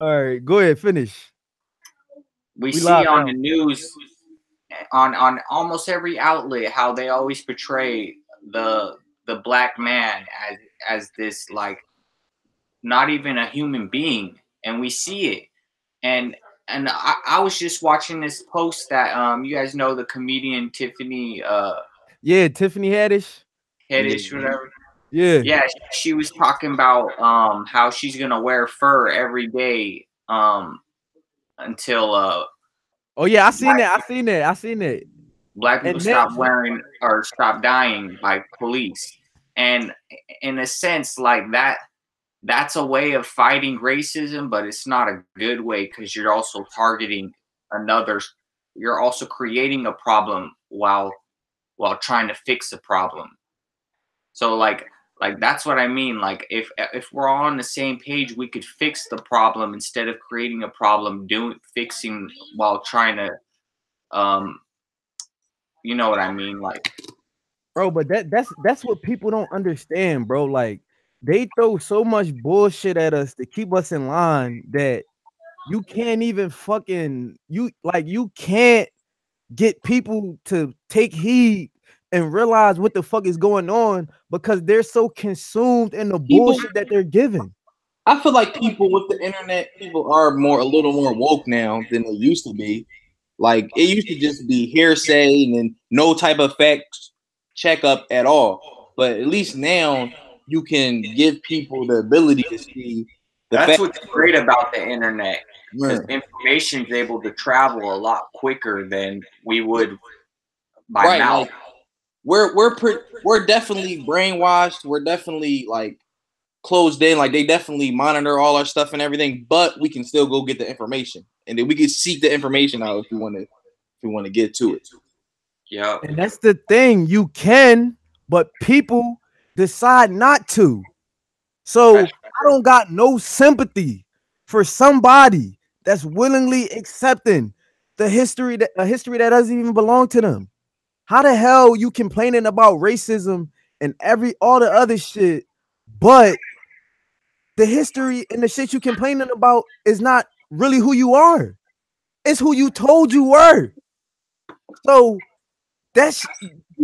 All right, go ahead, finish. We We see live on the now. news, on almost every outlet, how they always portray the black man as this, like, not even a human being, and we see it. And I was just watching this post that you guys know the comedian Tiffany Yeah, Tiffany Haddish. Haddish, whatever. Yeah. Yeah, she was talking about how she's gonna wear fur every day until Oh yeah, I seen black, that. I seen that. I seen that. black people And then stop wearing or stop dying by police. And in a sense, like that's a way of fighting racism, but it's not a good way because you're also targeting another. You're also creating a problem while trying to fix a problem. So like that's what I mean. Like if we're all on the same page, we could fix the problem instead of creating a problem, doing fixing while trying to um you know what I mean? Like bro, but that's what people don't understand, bro. Like they throw so much bullshit at us to keep us in line that you can't even fucking you can't get people to take heed and realize what the fuck is going on because they're so consumed in the People, bullshit that they're given. I feel like people with the internet, people are more a little more woke now than they used to be. Like it used to just be hearsay and then no type of fact checkup at all. But at least now you can give people the ability to see the that's fact. what's great about the internet because Right, information is able to travel a lot quicker than we would by right, mouth. like we're definitely brainwashed. We're definitely like closed in. Like they definitely monitor all our stuff and everything, but we can still go get the information, and then we can seek the information out if we want to. If we want to get to it. Yep. And that's the thing, you can, but people decide not to. So That's I don't got no sympathy for somebody that's willingly accepting the history that a history that doesn't even belong to them. How the hell you complaining about racism and every all the other shit, but the history and the shit you complaining about is not really who you are. It's who you told you were. So that's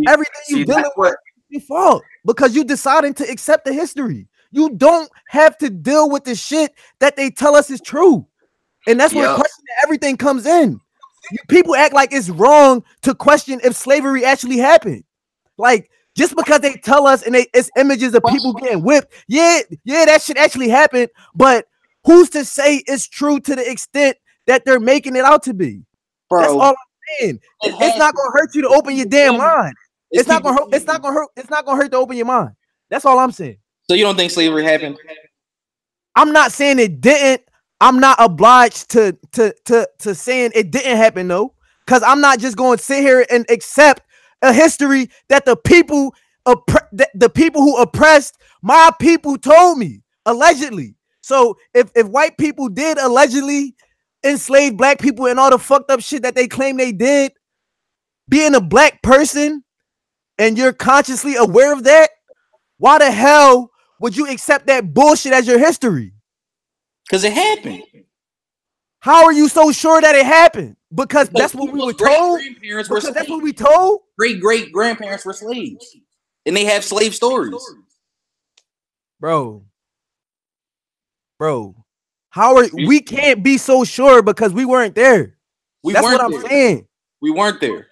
everything you see dealing that's with what your fault because you deciding to accept the history. You don't have to deal with the shit that they tell us is true. And that's where yep. questioning everything comes in. People act like it's wrong to question if slavery actually happened. Like just because they tell us and it's images of people getting whipped, yeah, that shit actually happened. But who's to say it's true to the extent that they're making it out to be? That's Bro, all I'm saying. it It's has not to. gonna hurt you to It's open your people damn saying mind. it's It's not people gonna hurt. It's not saying. gonna hurt. It's not gonna hurt to open your mind. That's all I'm saying. So you don't think slavery happened? I'm not saying it didn't. I'm not obliged to saying it didn't happen though, because I'm not just going to sit here and accept a history that the people who oppressed my people told me allegedly. So if white people did allegedly enslave black people and all the fucked up shit that they claim they did, being a black person and you're consciously aware of that, why the hell would you accept that bullshit as your history? Because it happened. How are you so sure that it happened? Because Because that's what we people's were great told. grandparents were Because that's what slaves. we told, Great great grandparents were slaves, and they have slave stories. bro. Bro, how are we can't be so sure because we weren't there. We That's what weren't I'm there. saying. We weren't there.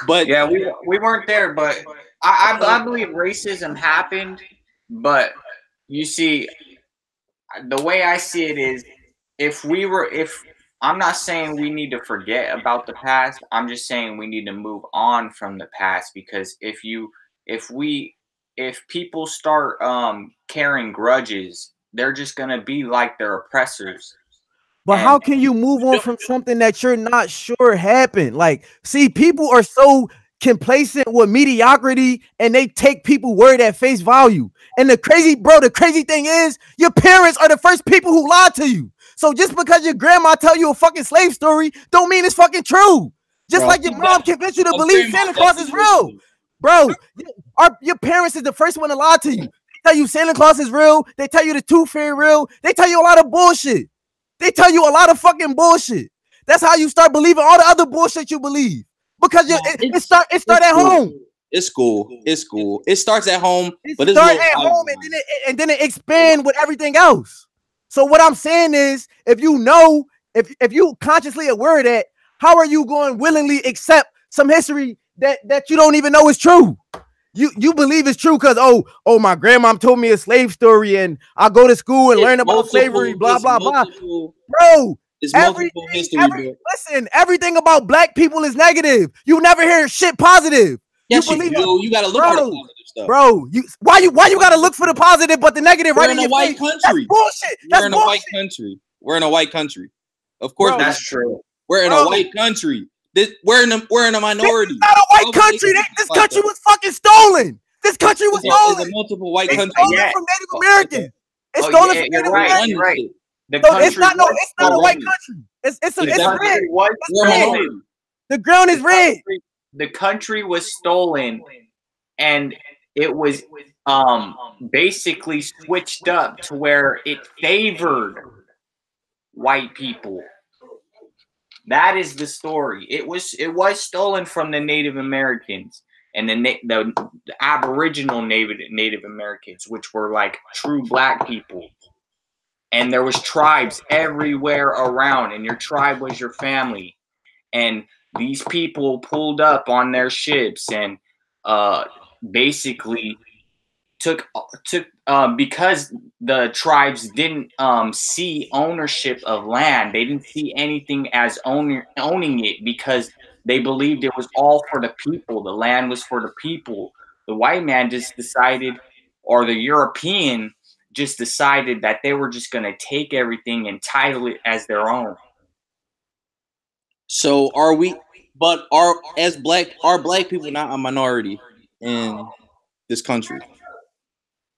But Yeah, we weren't there, but I believe racism happened. But you see, the way I see it is, if I'm not saying we need to forget about the past, I'm just saying we need to move on from the past because if we if people start carrying grudges, they're just gonna be like their oppressors. But And how can you move on from something that you're not sure happened? Like, see, people are so complacent with mediocrity and they take people word at face value. And the crazy thing is, your parents are the first people who lied to you. So just because your grandma tell you a fucking slave story, don't mean it's fucking true. Just bro, like your mom convinced you to my believe grandma Santa Claus is definitely real, listened. bro. Your parents is the first one to lie to you. They tell you Santa Claus is real. They tell you the Tooth Fairy real. They tell you a lot of bullshit. They tell you a lot of fucking bullshit. That's how you start believing all the other bullshit you believe. Because it start at home. It's school. It's school. It starts at home, but it starts at home and then it expand with everything else. So what I'm saying is, if you consciously aware of that, how are you going to willingly accept some history that you don't even know is true? You believe it's true because oh my grandma told me a slave story and I go to school and learn about slavery, blah blah blah. Bro, everything about black people is negative. You never hear shit positive. Yes, you gotta look for the positive stuff. Bro, why you gotta look for the positive but the negative right in your white country? That's bullshit. We're in a white country. We're in a white country. Of course, that's true. We're in a white country. We're in a minority. This is not a white country. This country was fucking stolen. This country was stolen. Multiple white countries. It's stolen from Native Americans. It's stolen from Native Americans. Right. It's not a white country. It's red. The ground is red. The country was stolen, and it was basically switched up to where it favored white people. That is the story. It was stolen from the Native Americans and the Aboriginal Native Americans, which were like true black people. And there was tribes everywhere around, and your tribe was your family. And these people pulled up on their ships and basically took because the tribes didn't see ownership of land. They didn't see anything as owning it because they believed it was all for the people. The land was for the people. The white man just decided, or the European just decided that they were just going to take everything and title it as their own. So are we? But are black people not a minority in this country?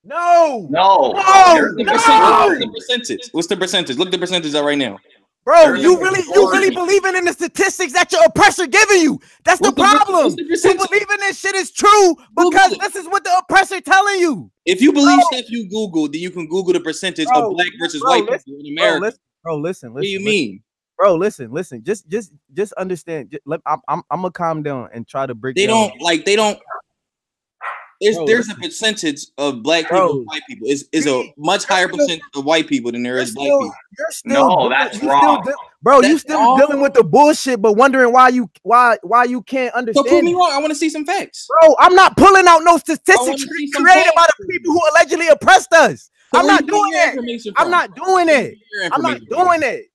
No. The percentage. What's the percentage? Look at the percentage right now. Bro, you really believing in the statistics that your oppressor giving you? That's the problem. You believing this shit is true because this is what the oppressor telling you. If you believe stuff you Google, then you can Google the percentage of black versus white people in America. Listen. What do you mean? Bro, listen. Just understand. I'm gonna calm down and try to break. They don't. There's a percentage of black people and white people. Is a much higher percent of white people than there is black people. That's wrong. You still dealing with the bullshit, but wondering why you can't understand. So prove me wrong. I want to see some facts. Bro, I'm not pulling out no statistics created by the people who allegedly oppressed us. So I'm not doing it. I'm not doing it.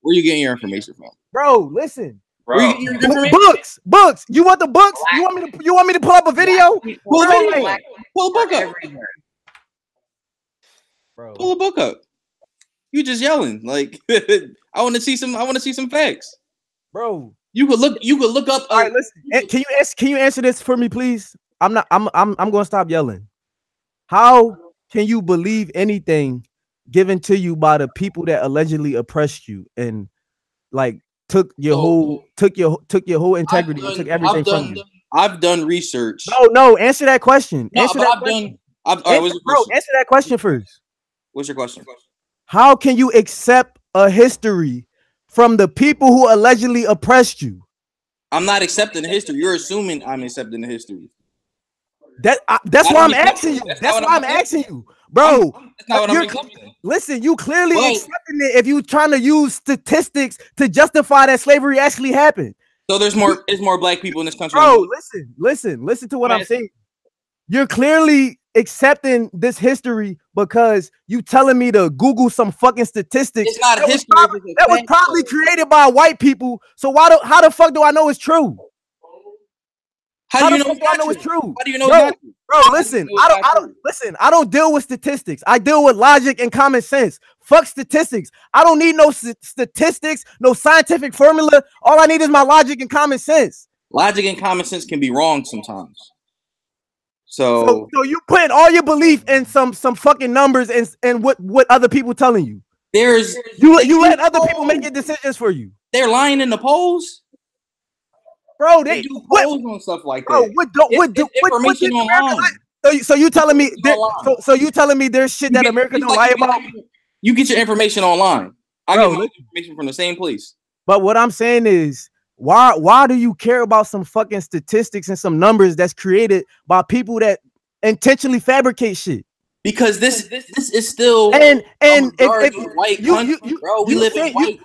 Where you getting your information from? Bro, listen. Bro. Books. You want the books? You want me to pull up a video? Pull a book up. Bro. Pull a book up. You just yelling like I want to see some facts. Bro. You could look up. All right, listen. Can you answer this for me, please? I'm gonna stop yelling. How can you believe anything given to you by the people that allegedly oppressed you and like took your whole integrity and took everything from you? I've done research. No, answer that question. Answer that question first. What's your question? How can you accept a history from the people who allegedly oppressed you? I'm not accepting the history. You're assuming I'm accepting the history. That's why I'm asking you. That's why I'm asking you, bro. That's not what I'm accepting. Listen, you clearly accepting it if you trying to use statistics to justify that slavery actually happened. So there's more black people in this country. Bro, listen to what I'm saying. You're clearly accepting this history because you telling me to Google some fucking statistics. It's not history. That was probably created by white people. So how the fuck do I know it's true? How do you know it's true? How do you know it's true? Bro, listen. I don't deal with statistics. I deal with logic and common sense. Fuck statistics. I don't need no statistics, no scientific formula. All I need is my logic and common sense. Logic and common sense can be wrong sometimes. So you putting all your belief in some fucking numbers and what other people telling you. You let other people make your decisions for you. They're lying in the polls. Bro, they do polls on stuff like that. What information online? So you telling me so you telling me there's shit that America don't lie about? You get your information online. I get my information from the same place. But what I'm saying is, why do you care about some fucking statistics and some numbers that's created by people that intentionally fabricate shit? Because this is still and if white country, bro. We live in white.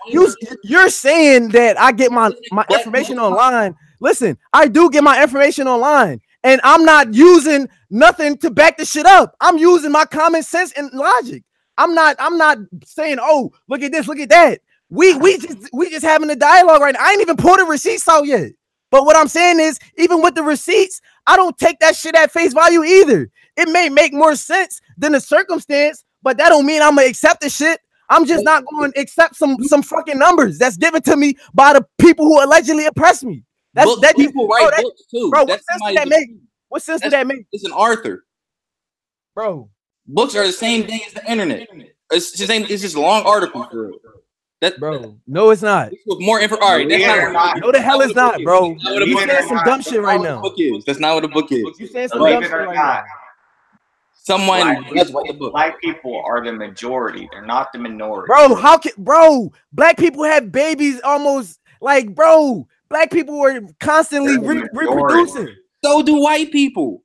You're saying that I get my information online. Listen, I do get my information online, and I'm not using nothing to back the shit up. I'm using my common sense and logic. I'm not saying, oh, look at this, look at that. We just having a dialogue right now. I ain't even pulled the receipts out yet. But what I'm saying is, even with the receipts, I don't take that shit at face value either. It may make more sense than the circumstance, but that don't mean I'm gonna accept the shit. I'm just not going to accept some fucking numbers that's given to me by the people who allegedly oppressed me. That people write books too. Bro, what sense does that make? What sense does that make? It's an author. Bro. Books are the same thing as the internet. It's just a long article for it. Bro, no, it's not. With more info. All right, that's not. No, the hell it's not, bro. You saying some dumb shit right now. That's not what a book is. You saying some dumb shit right now. Someone black people are the majority. They're not the minority. Bro, black people have babies almost like, bro, black people are constantly reproducing. So do white people.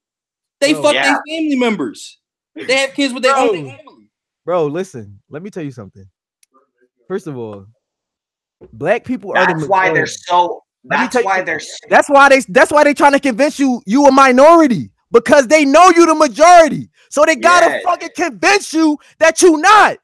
They fuck their family members. They have kids with their own family. Bro, listen, let me tell you something. First of all, black people are That's why they're so That's why they trying to convince you a minority, because they know you the majority. So they gotta fucking convince you that you not.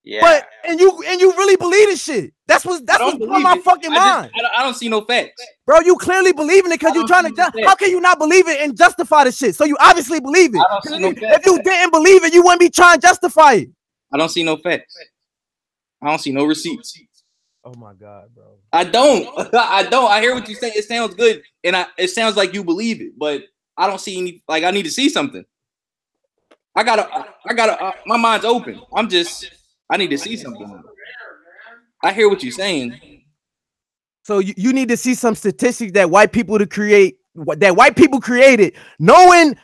Yeah. But and you really believe this shit. That's what's on my fucking mind. I don't see no facts. Bro, you clearly believe in it because you're trying to how can you not believe it and justify the shit? So you obviously believe it. If you didn't believe it, you wouldn't be trying to justify it. I don't see no facts. I don't see no receipts. Oh my God, bro. I don't. I hear what you say. It sounds good, and it sounds like you believe it, but I don't see any. Like, I need to see something. I gotta. My mind's open. I need to see something. I hear what you're saying. So you need to see some statistics that white people created, knowing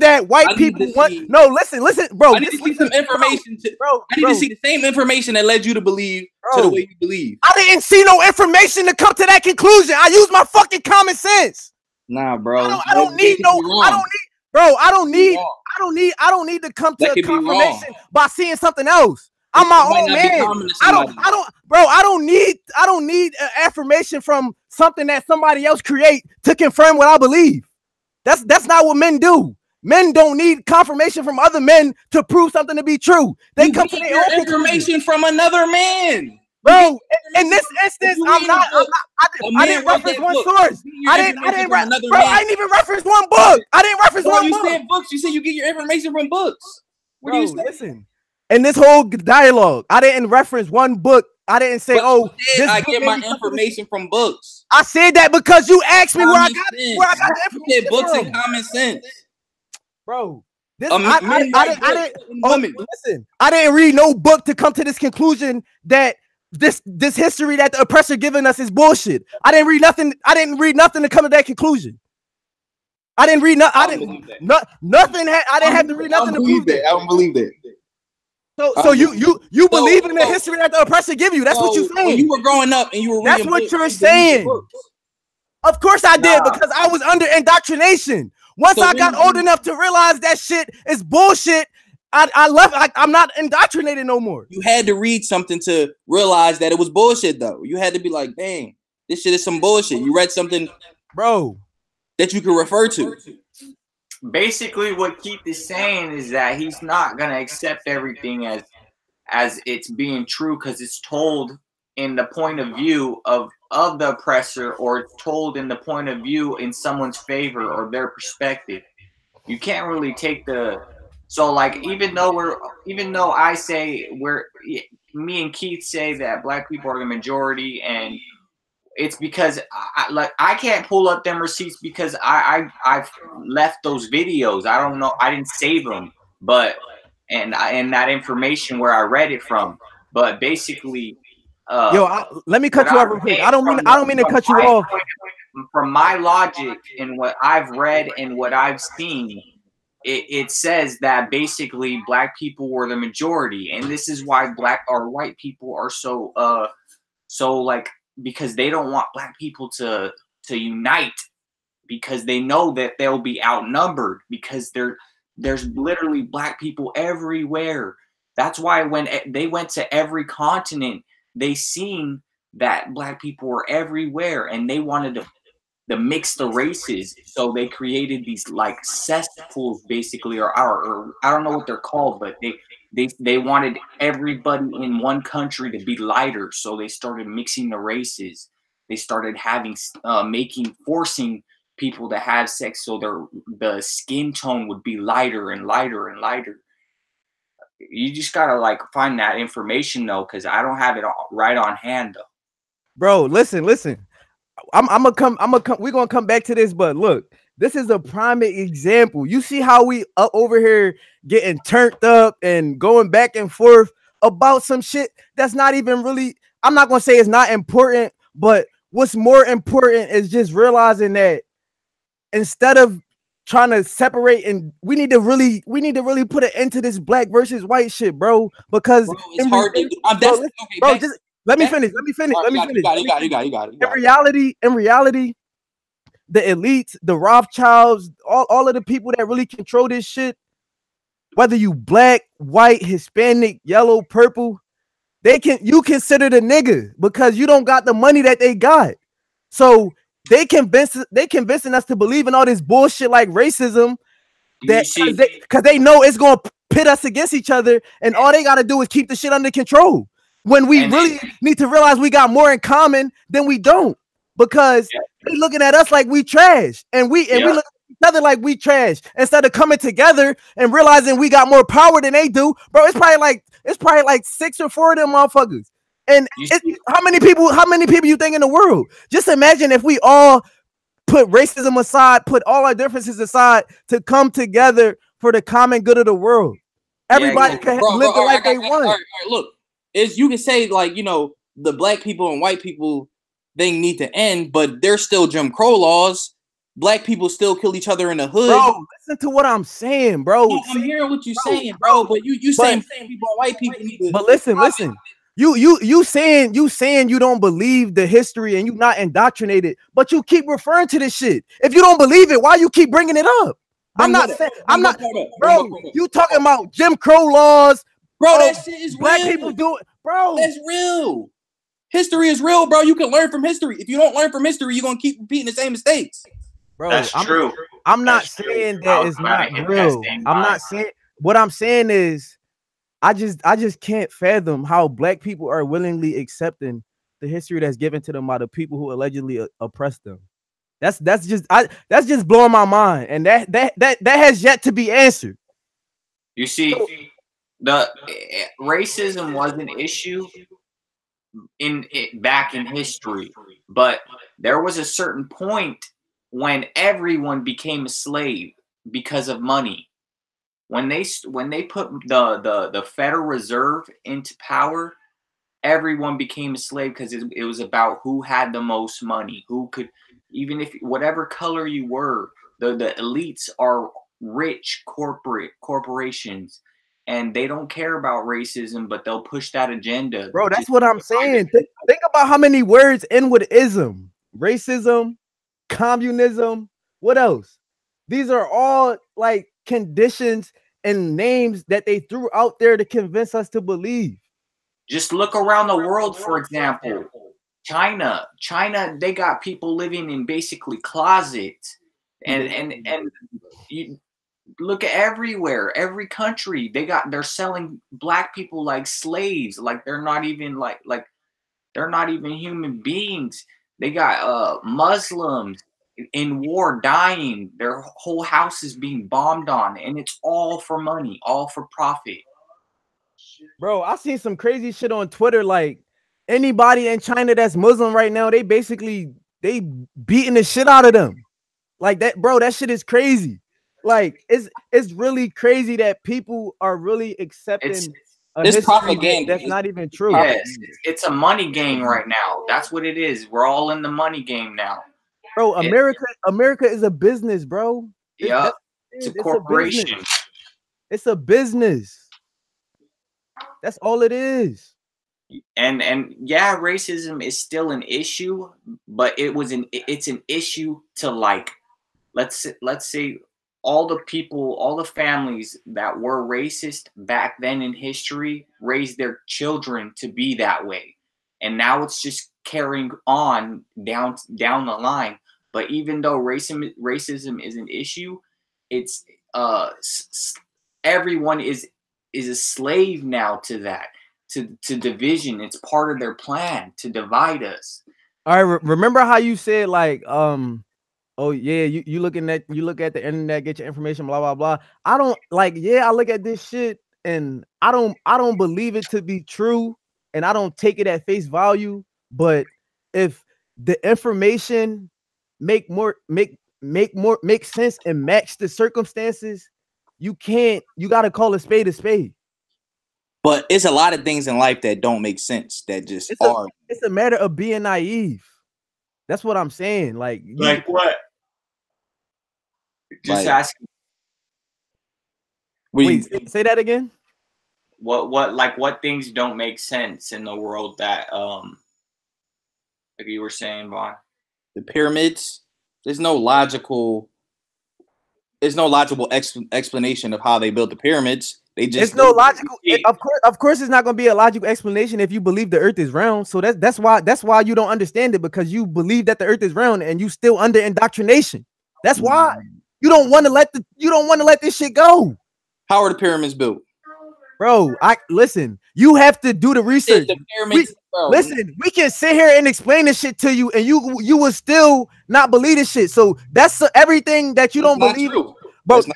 that white people want. No, listen, bro. I need to see some information, bro. I need to see the same information that led you to believe to the way you believe. I didn't see no information to come to that conclusion. I use my fucking common sense. Nah, bro. I don't need to come to a confirmation by seeing something else. I'm my own man. I don't need affirmation from something that somebody else create to confirm what I believe. That's not what men do. Men don't need confirmation from other men to prove something to be true. They come to their own information from another man. Bro, in this instance, I didn't reference one source. I didn't even reference one book. I didn't reference one book. You said books. You said you get your information from books. What do you say? Listen. In this whole dialogue, I didn't reference one book. I didn't say, I get my information from books. I said that because you asked me where I got the information from. Books and common sense. Bro, I didn't read no book to come to this conclusion that this history that the oppressor giving us is bullshit. I didn't read nothing. I didn't read nothing to come to that conclusion. I didn't read nothing. I didn't have to read nothing to prove that. I don't believe that. So you believe in the history that the oppressor give you. That's what you're saying. When you were growing up and you were reading books, you're saying. Of course I did, because I was under indoctrination. Once I got old enough to realize that shit is bullshit, I left. I'm not indoctrinated no more. You had to read something to realize that it was bullshit, though. You had to be like, dang, this shit is some bullshit. You read something, bro, that you can refer to. Basically, what Keith is saying is that he's not gonna accept everything as it's being true because it's told in the point of view of the oppressor, or told in the point of view in someone's favor or their perspective. You can't really take even though I say me and Keith say that black people are the majority, and it's because I can't pull up them receipts because I've left those videos. I don't know. I didn't save them, and that information where I read it from. But basically, let me cut you off real quick. I don't mean to cut you off. From my logic and what I've read and what I've seen, it says that basically black people were the majority, and this is why black or white people are so like, because they don't want black people to unite, because they know that they'll be outnumbered, because there's literally black people everywhere. That's why when they went to every continent, they seen that black people were everywhere, and they wanted to mix the races. So they created these like cesspools, basically, or I don't know what they're called, but they wanted everybody in one country to be lighter. So they started mixing the races. They started having forcing people to have sex so the skin tone would be lighter and lighter and lighter. You just gotta like find that information though, because I don't have it right on hand though. Bro, listen. I'm gonna come. We're gonna come back to this, but look, this is a prime example. You see how we up over here getting turned up and going back and forth about some shit that's not even really. I'm not gonna say it's not important, but what's more important is just realizing that instead of trying to separate, and we need to really put an end to this black versus white shit, bro. Because bro, it's hard. Just let me finish. You got it. In reality, the elites, the Rothschilds, all of the people that really control this shit, whether you black, white, Hispanic, yellow, purple, you consider the nigga because you don't got the money that they got. So they convincing us to believe in all this bullshit like racism, that because they know it's gonna pit us against each other, and all they gotta do is keep the shit under control. When we really need to realize we got more in common than we don't, because they looking at us like we trash, and we look at each other like we trash, instead of coming together and realizing we got more power than they do, bro. It's probably like 6 or 4 of them motherfuckers. And how many people you think in the world? Just imagine if we all put racism aside, put all our differences aside to come together for the common good of the world. Everybody can live the life they want. All right, look, you can say like, you know, the black people and white people thing need to end, but there's still Jim Crow laws. Black people still kill each other in the hood. Bro, listen to what I'm saying, bro. No, I'm hearing what you're saying, bro. But you saying people and white people need to. But listen. You saying you don't believe the history and you not indoctrinated, but you keep referring to this shit. If you don't believe it, why you keep bringing it up? Bro. You talking about Jim Crow laws, bro? That shit is black real. People do it, bro. That's real. History is real, bro. You can learn from history. If you don't learn from history, you're gonna keep repeating the same mistakes. Bro, that's true. I'm not saying that it's not real. I'm not saying. What I'm saying is, I just can't fathom how black people are willingly accepting the history that's given to them by the people who allegedly oppressed them. That's just blowing my mind, and that has yet to be answered. You see, the racism was an issue back in history, but there was a certain point when everyone became a slave because of money. When they put the Federal Reserve into power, everyone became a slave because it was about who had the most money, who could, even if whatever color you were, the elites are rich corporations, and they don't care about racism, but they'll push that agenda. Bro, that's what I'm saying. Think about how many words end with ism: racism, communism. What else? These are all like conditions and names that they threw out there to convince us to believe. Just look around the world, for example. China, they got people living in basically closets, and you look at everywhere, every country, they're selling black people like slaves, like they're not even like they're not even human beings. They got Muslims in war dying, their whole house is being bombed on, and it's all for money, all for profit. Bro, I seen some crazy shit on Twitter, like anybody in China that's Muslim right now, they beating the shit out of them like that. Bro, that shit is crazy. Like it's really crazy that people are really accepting this propaganda that's not even true. Yes, it's a money game right now. That's what it is. We're all in the money game now. Bro, America is a business, bro. Yeah. to It's a corporations. business. It's a business. That's all it is. And yeah, racism is still an issue, but it's an issue to, like, let's say all the people, all the families that were racist back then in history raised their children to be that way. And now it's just carrying on down the line. But even though racism is an issue, it's everyone is a slave now to that, to division. It's part of their plan to divide us. All right, remember how you said, like, oh yeah, you look at the internet, get your information, blah blah blah. I don't, like, yeah, I look at this shit and I don't believe it to be true, and I don't take it at face value. But if the information make sense and match the circumstances, you gotta call a spade a spade. But it's a lot of things in life that don't make sense, that just are. It's a matter of being naive. That's what I'm saying. Like what? Just asking. Wait, say that again. What things don't make sense in the world that like you were saying, Vaughn? The pyramids. There's no logical explanation of how they built the pyramids. It's no logical. Of course, it's not going to be a logical explanation if you believe the Earth is round. So that's why you don't understand it, because you believe that the Earth is round and you still under indoctrination. That's why you don't want to let this shit go. How are the pyramids built, bro? Listen. You have to do the research. The pyramids, listen, we can sit here and explain this shit to you, and you will still not believe this shit. So that's everything that you don't believe. But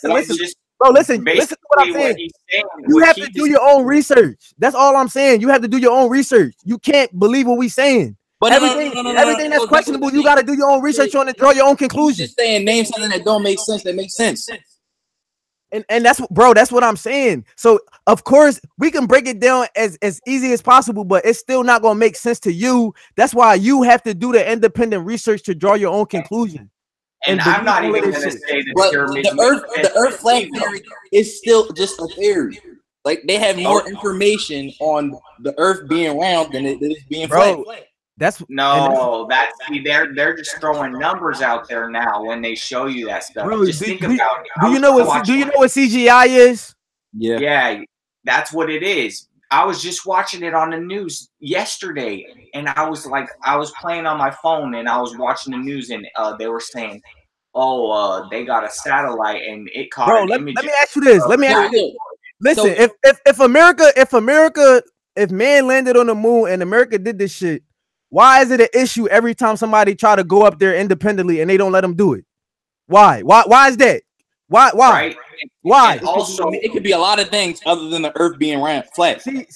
listen. Bro, listen to what I'm saying. You have to do your own research. That's all I'm saying. You have to do your own research. You can't believe what we saying. But everything that's questionable, you got to do your own research on and draw your own conclusions. Just saying, name something that don't make sense that makes sense. And that's what I'm saying. So of course we can break it down as easy as possible, but it's still not gonna make sense to you. That's why you have to do the independent research to draw your own conclusion. And I'm not even going to say that the Earth flat theory is still just a theory. Like, they have more information on the Earth being round than it is being flat. They're just throwing numbers out there now when they show you that stuff. Bro, just think about it. Do you know what CGI is? Yeah, that's what it is. I was just watching it on the news yesterday, and I was playing on my phone, and I was watching the news, and they were saying, "Oh, they got a satellite, and it caught." Bro, let me ask you this. Listen, if man landed on the moon and America did this shit, why is it an issue every time somebody try to go up there independently and they don't let them do it? Why? Why is that? Why? Right. Why? And also, it could be a lot of things other than the Earth being flat. See, it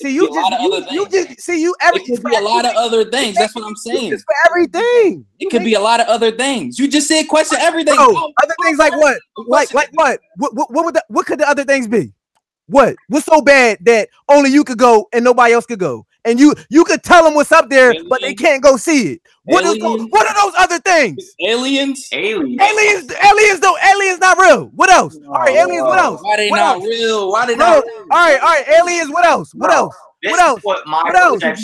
could be a lot of other things. That's what I'm saying. It's for everything. It could be a lot of other things. You just said question everything. Bro, other things like what? Like what? What could the other things be? What's so bad that only you could go and nobody else could go? And you could tell them what's up there, but they can't go see it. What are those other things? Aliens not real. What else? All right, aliens. What else? Why they not real? Why they not real? All right, aliens. What else? What else?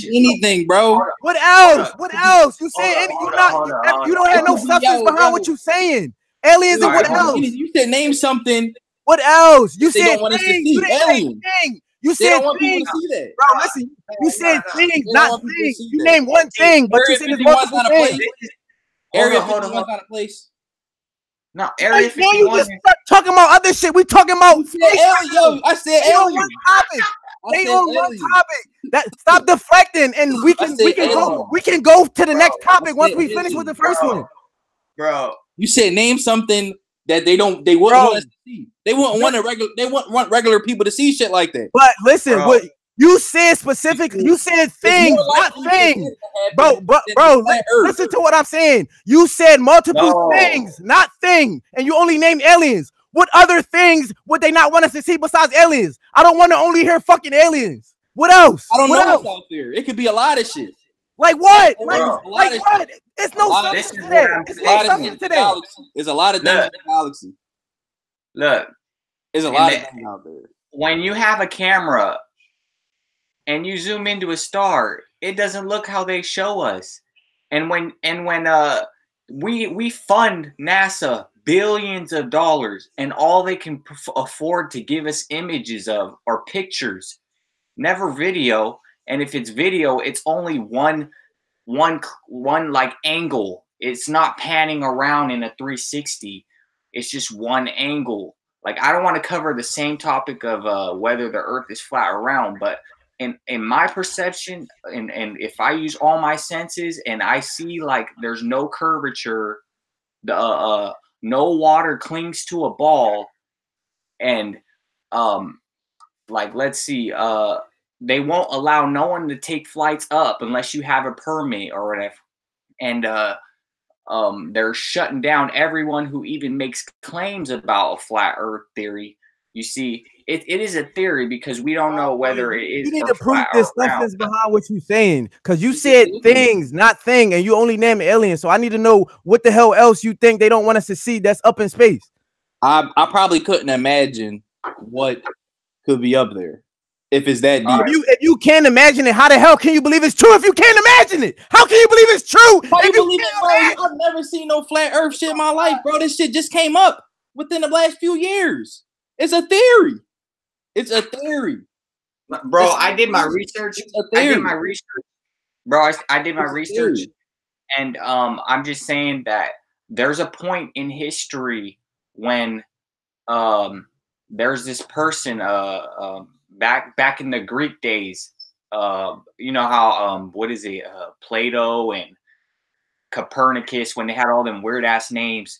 Anything, bro. What else? You say you don't have no substance behind what you saying. Aliens and what else? You said name something. What else? You said aliens. You said things, bro. Listen, you said things, not things. You named one thing, but you said it's multiple things. Area 51's not a place. No, Area 51. You just start talking about other shit. We talking about. I said alien. They on one topic. Stop deflecting, and we can go to the next topic once we finish with the first one. Bro, you said name something that they wouldn't want us to see. They wouldn't want regular people to see shit like that. But listen, what you said specifically, you said things, not things. Bro, listen to what I'm saying. You said multiple things, not thing, and you only named aliens. What other things would they not want us to see besides aliens? I don't want to only hear fucking aliens. What else? I don't know what's out there. It could be a lot of shit. Like what? Like what? It's no substance today. There's a lot of things in the galaxy. Look, There's a lot of things out there. When you have a camera and you zoom into a star, it doesn't look how they show us. And when we fund NASA billions of dollars, and all they can afford to give us images of are pictures, never video. And if it's video, it's only one like angle. It's not panning around in a 360. It's just one angle. Like, I don't want to cover the same topic of whether the Earth is flat or round, but in my perception, and if I use all my senses and I see like there's no curvature, no water clings to a ball, and like, let's see, they won't allow no one to take flights up unless you have a permit or whatever, and they're shutting down everyone who even makes claims about a flat Earth theory. You see, it is a theory because we don't know whether it is. You need to prove this substance behind what you're saying, because you said things, not thing, and you only name aliens. So I need to know what the hell else you think they don't want us to see that's up in space. I probably couldn't imagine what could be up there if it's that deep. If you can't imagine it, how the hell can you believe it's true if you can't imagine it? How can you believe it's true? How you believe it, bro? I've never seen no flat Earth shit in my life, bro. This shit just came up within the last few years. It's a theory. It's a theory, bro. I did my research. I did my research, bro. I did my research, and I'm just saying that there's a point in history when there's this person back in the Greek days. You know how what is it? Plato and Copernicus, when they had all them weird ass names.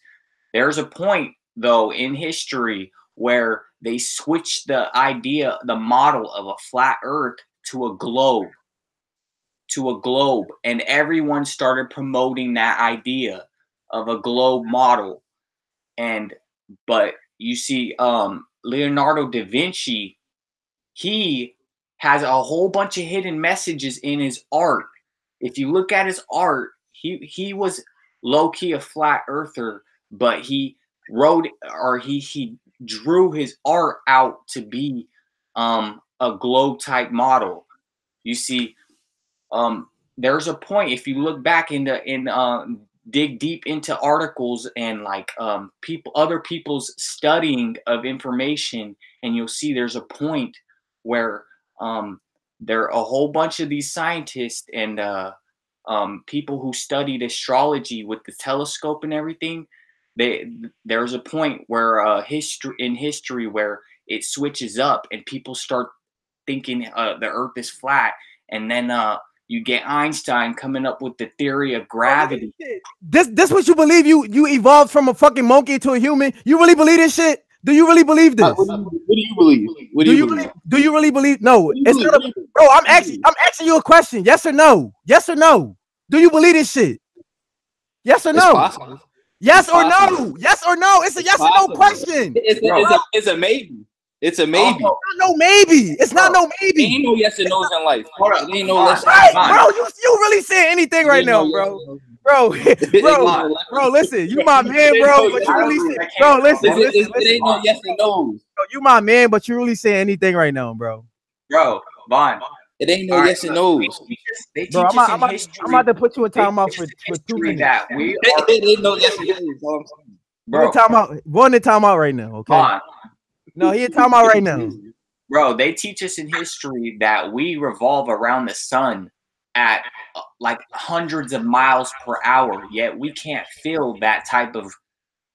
There's a point though in history where they switched the idea, the model of a flat Earth to a globe, and everyone started promoting that idea of a globe model. But you see, Leonardo da Vinci, he has a whole bunch of hidden messages in his art. If you look at his art, he was low-key a flat earther, but he wrote, or he drew his art out to be a globe type model. You see, there's a point, if you look back dig deep into articles and like other people's studying of information, and you'll see there's a point where there are a whole bunch of these scientists and people who studied astrology with the telescope and everything. There's a point where history where it switches up and people start thinking the Earth is flat, and then you get Einstein coming up with the theory of gravity. This what you believe? You evolved from a fucking monkey to a human? You really believe this shit? Do you really believe this? What do you believe? Do you really believe? No, it's not bro. I'm asking you a question. Yes or no? Yes or no? Do you believe this shit? Yes or no? Yes or no? Yes or no? It's a yes or no question. It's a maybe. It's a maybe. It's not no maybe. It's not no maybe. Ain't no yes and no's in life. It ain't no yes. Bro, you really saying anything right now, bro? Bro, listen, you my man, bro. But you really say, bro, listen. It ain't no yes and no's. Bro, you my man, but you really saying anything right now, bro? Bro, Vaughn. It ain't no yes and no's. Bro, I'm about to put you in timeout for 2 minutes. It ain't no yes and no's. Bro, one in timeout right now, okay? Vaughn. No, he in timeout right now. Bro, they teach us in history that we revolve around the sun at like hundreds of miles per hour, yet we can't feel that type of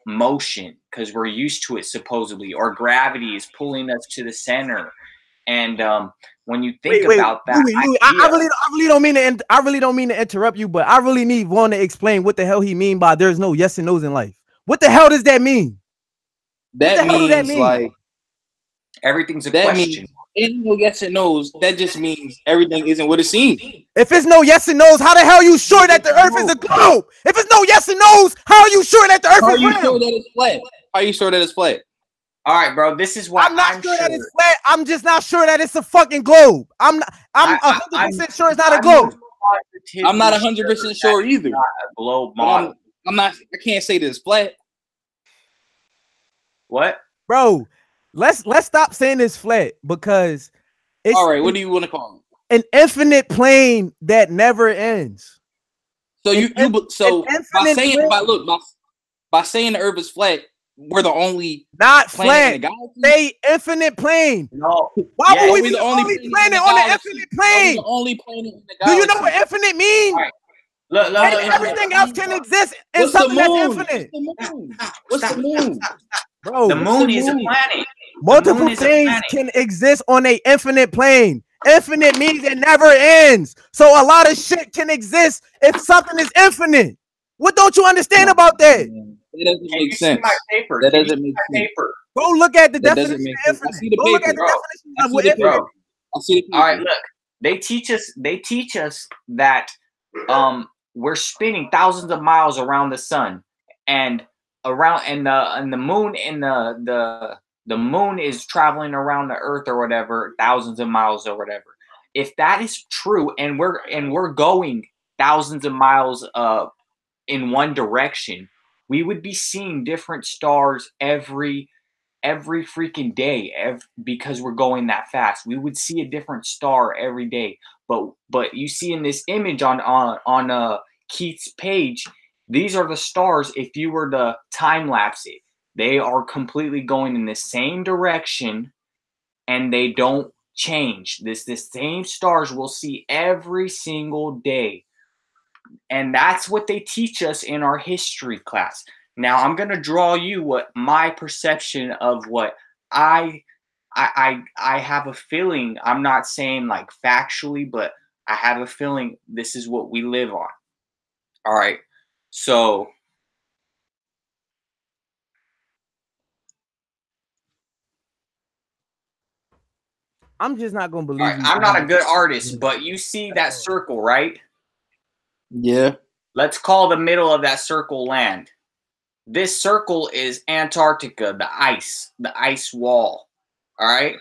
motion because we're used to it supposedly, or gravity is pulling us to the center. And when you think about that, I really don't mean to interrupt you, but I really need one to explain what the hell he mean by there's no yes and no's in life. What the hell does that mean? That means like everything's a question. Ain't no yes and no's. That just means everything isn't what it seems. If it's no yes and no's, how the hell are you sure that the Earth is a globe? If it's no yes and no's, how are you sure that the Earth is round? How are you sure that it's flat? How are you sure that it's flat? All right, bro. This is why I'm not sure that it's flat. I'm just not sure that it's a fucking globe. I'm 100% sure it's not a globe. I'm not 100% sure either. Not a globe model. I can't say that it's flat. What? bro. Let's stop saying it's flat because it's all right. What do you want to call an infinite plane that never ends. it? So by saying the Earth is flat, we're the only not planet flat. Say infinite plane. No. Why would we be the only planet on the infinite plane? The only planet in the Do you galaxy. know what infinite means? Right. Look, everything else can exist in something that's infinite. What's the moon? Bro, the moon is a planet. Multiple things can exist on an infinite plane. Infinite means it never ends. So a lot of shit can exist if something is infinite. What don't you understand about that? That doesn't make sense. My paper? That doesn't make sense. Go look at the definition of infinite. Go look at the definition of what infinite. I see the paper. All right, look. They teach us that we're spinning thousands of miles around the sun, and the moon and the moon is traveling around the earth or whatever, thousands of miles or whatever. If that is true, and we're going thousands of miles in one direction, we would be seeing different stars every freaking day, because we're going that fast. We would see a different star every day. But you see in this image on Keith's page, these are the stars. If you were to time lapse it, they are completely going in the same direction, and they don't change. The same stars we'll see every single day. And that's what they teach us in our history class. Now I'm gonna draw you what my perception of what I have a feeling. I'm not saying like factually, but I have a feeling this is what we live on. All right, so I'm just not gonna believe. All right, I'm not a good artist, but you see that circle, right? Yeah. Let's call the middle of that circle land. This circle is Antarctica, the ice wall. All right.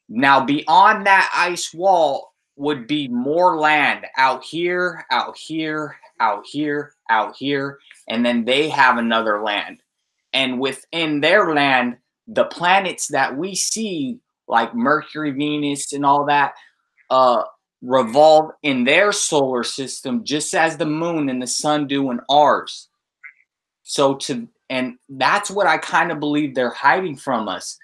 Now, beyond that ice wall would be more land out here, out here, out here, out here. And then they have another land. And within their land, the planets that we see, like Mercury, Venus, and all that, revolve in their solar system just as the moon and the sun do in ours. And that's what I kind of believe they're hiding from us,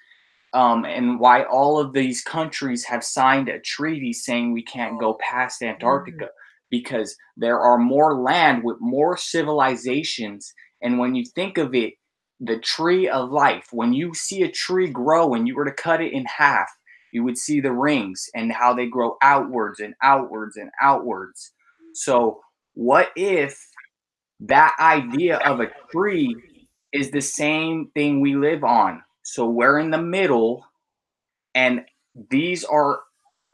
and why all of these countries have signed a treaty saying we can't go past Antarctica, because there are more land with more civilizations. And when you think of it, the tree of life, when you see a tree grow and you were to cut it in half, you would see the rings and how they grow outwards and outwards and outwards. So what if that idea of a tree is the same thing we live on? So we're in the middle, and these are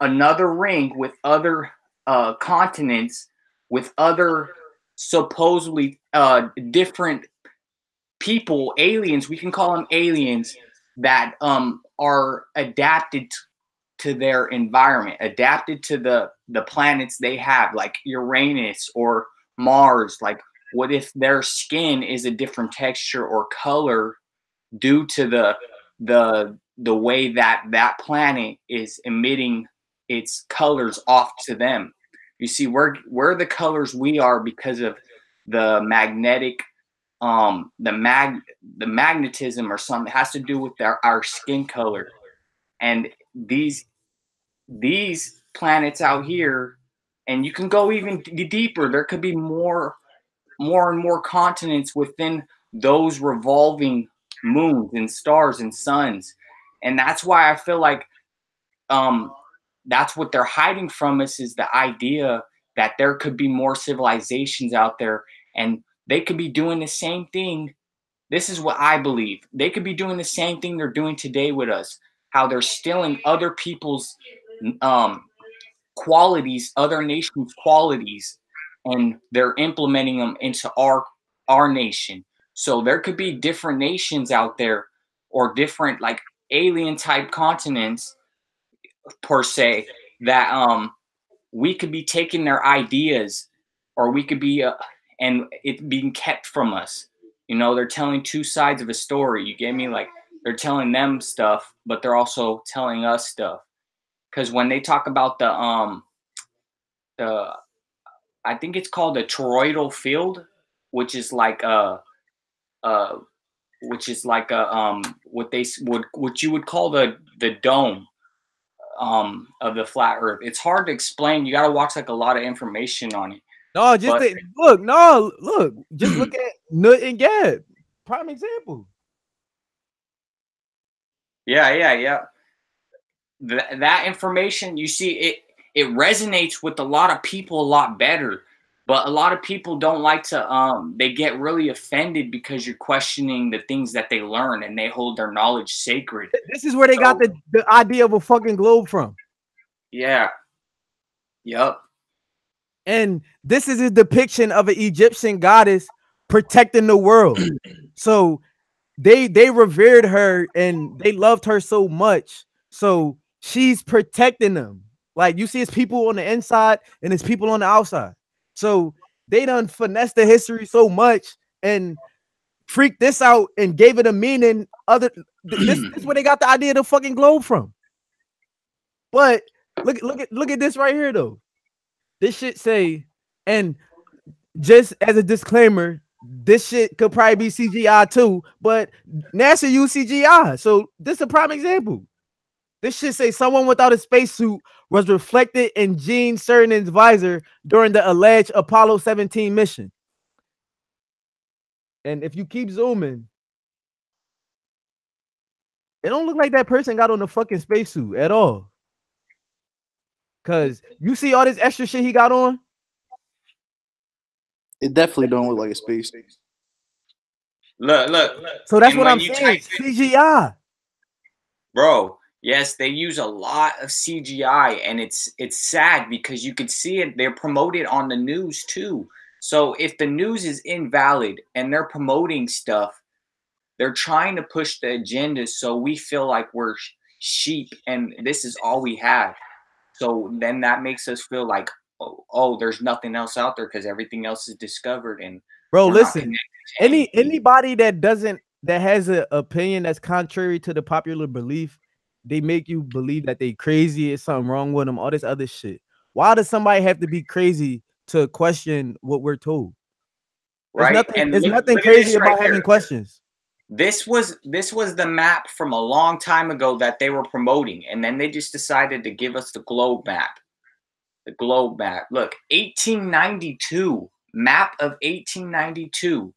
another ring with other continents, with other supposedly different people, aliens. We can call them aliens that are adapted to their environment, adapted to the planets they have, like Uranus or Mars. Like, what if their skin is a different texture or color due to the way that planet is emitting its colors off to them? You see, we're the colors we are because of the magnetic the magnetism or something. It has to do with our skin color. And these planets out here, and you can go even deeper, there could be more and more continents within those revolving moons and stars and suns. And that's why I feel like that's what they're hiding from us, is the idea that there could be more civilizations out there, and they could be doing the same thing. This is what I believe. They could be doing the same thing they're doing today with us, how they're stealing other people's qualities, other nations' qualities, and they're implementing them into our nation. So there could be different nations out there, or different like alien type continents per se, that we could be taking their ideas, or we could be and it being kept from us. You know, they're telling two sides of a story. You get me? Like, They're telling them stuff, but they're also telling us stuff. Because when they talk about the I think it's called the toroidal field, which is like what you would call the dome of the flat Earth. It's hard to explain. You got to watch like a lot of information on it. No, just look. No, look. Just look at Nut and Gab. Prime example. Yeah. That information, you see, it resonates with a lot of people a lot better. But a lot of people don't like to, they get really offended because you're questioning the things that they learn and they hold their knowledge sacred. This is where they got the idea of a fucking globe from. Yeah. Yep. And this is a depiction of an Egyptian goddess protecting the world. So they revered her and they loved her so much. So she's protecting them. Like you see, it's people on the inside and it's people on the outside. So they done finessed the history so much and freaked this out and gave it a meaning. This is where they got the idea of the fucking globe from. But look at this right here though. This shit say, and just as a disclaimer, this shit could probably be CGI too, but NASA used CGI. So this is a prime example. This shit say someone without a spacesuit was reflected in Gene Cernan's visor during the alleged Apollo 17 mission. And if you keep zooming, it don't look like that person got on a fucking spacesuit at all. Cause you see all this extra shit he got on. It definitely don't look like a space. Look. So that's what I'm saying. CGI, bro. Yes, they use a lot of CGI, and it's sad because you could see it. They're promoted on the news too. So if the news is invalid and they're promoting stuff, they're trying to push the agenda so we feel like we're sheep and this is all we have. So then that makes us feel like, oh, there's nothing else out there because everything else is discovered. And bro, listen, anybody that has an opinion that's contrary to the popular belief, they make you believe that they crazy, is something wrong with them, all this other shit. Why does somebody have to be crazy to question what we're told? Right. There's nothing crazy about having questions. This was the map from a long time ago that they were promoting, and then they just decided to give us the globe map. The globe map. Look, 1892, map of 1892.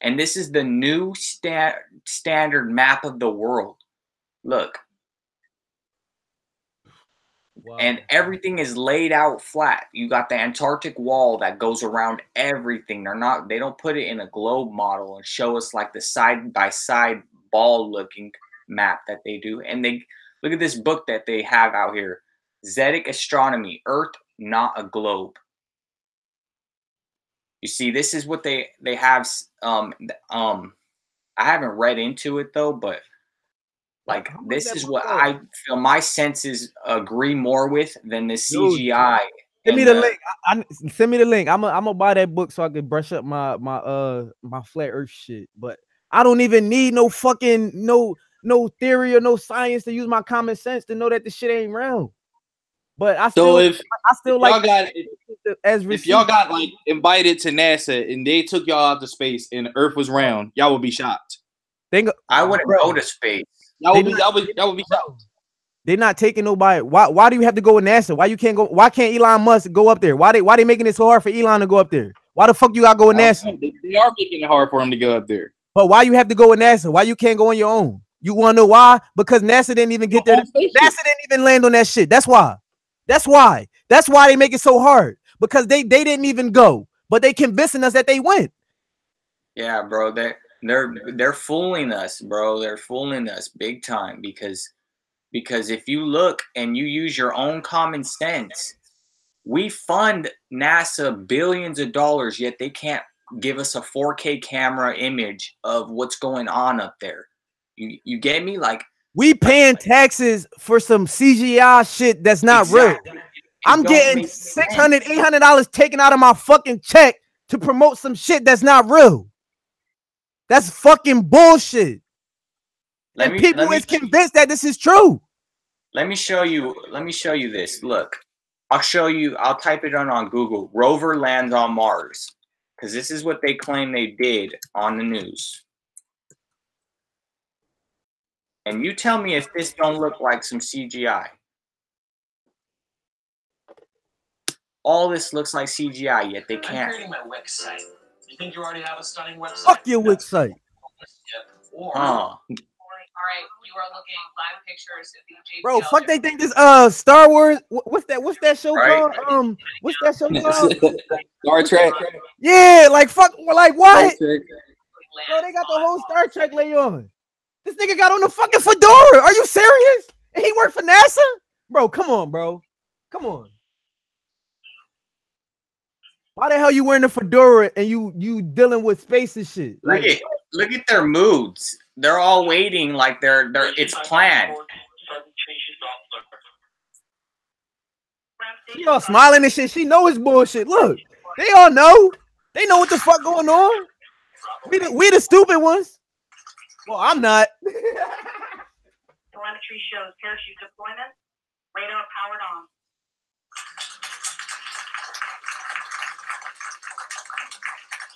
And this is the new standard map of the world. Look. Wow. And everything is laid out flat. You got the Antarctic wall that goes around everything. They don't put it in a globe model and show us like the side by side ball looking map that they do. And they look at this book that they have out here. Zedic Astronomy, Earth, Not a Globe. You see, this is what they have. I haven't read into it though, but like this is what I feel my senses agree more with than this CGI. Send me the link. Send me the link. I'm gonna buy that book so I can brush up my flat Earth shit. But I don't even need no fucking no theory or no science to use my common sense to know that this shit ain't real. But I still if y'all got like invited to NASA and they took y'all out to space and the Earth was round, y'all would be shocked. I wouldn't go to space. That would be shocked. They're not taking nobody. Why do you have to go with NASA? Why you can't go? Why can't Elon Musk go up there? Why they making it so hard for Elon to go up there? Why the fuck you gotta go with NASA? They are making it hard for him to go up there. But why you have to go with NASA? Why you can't go on your own? You want to know why? Because NASA didn't even get there. NASA didn't even land on that shit. That's why. That's why they make it so hard. Because they didn't even go, but they convincing us that they went. Yeah, bro. They're fooling us, bro. They're fooling us big time because if you look and you use your own common sense, we fund NASA billions of dollars, yet they can't give us a 4K camera image of what's going on up there. You get me? Like we paying taxes for some CGI shit that's not real. I'm getting $600, $800 taken out of my fucking check to promote some shit that's not real. That's fucking bullshit. People is convinced that this is true. Let me show you this. Look, I'll show you. I'll type it on Google. Rover lands on Mars, because this is what they claim they did on the news. And you tell me if this don't look like some CGI. All this looks like CGI, yet they can't. I'm creating my Wix site. You think you already have a stunning website? Fuck your Wix site. Or, Huh. All right, you are looking live pictures of the JPL. Bro, fuck they think this Star Wars. What's that show Right. called? What's that show called? Star Trek. Yeah, like fuck, like what? Star Trek. Bro, they got the whole Star Trek lay on. This nigga got on the fucking fedora. Are you serious? And he worked for NASA? Bro, come on, bro. Come on. Why the hell you wearing the fedora and you dealing with space and shit? Look at their moods. They're all waiting like they're it's planned. She all smiling and shit. She know it's bullshit. Look, they all know. They know what the fuck going on. We the stupid ones. Well, I'm not. Telemetry shows parachute deployment. Radar powered on.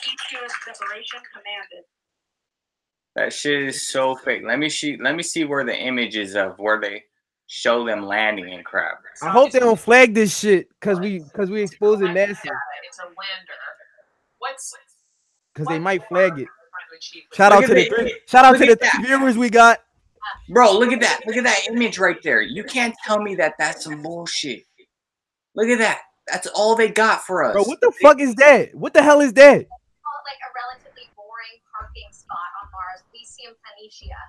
EQ separation commanded. That shit is so fake. Let me see where the images of where they show them landing and crap. I hope they don't flag this shit because we exposing NASA. It's a lander. Because they might flag it. Shout out to the three viewers we got. Bro, look at that. Look at that image right there. You can't tell me that that's some bullshit. Look at that. That's all they got for us. Bro, what the fuck is that? What the hell is that? Like a relatively boring parking spot on Mars, Lycium Planitia.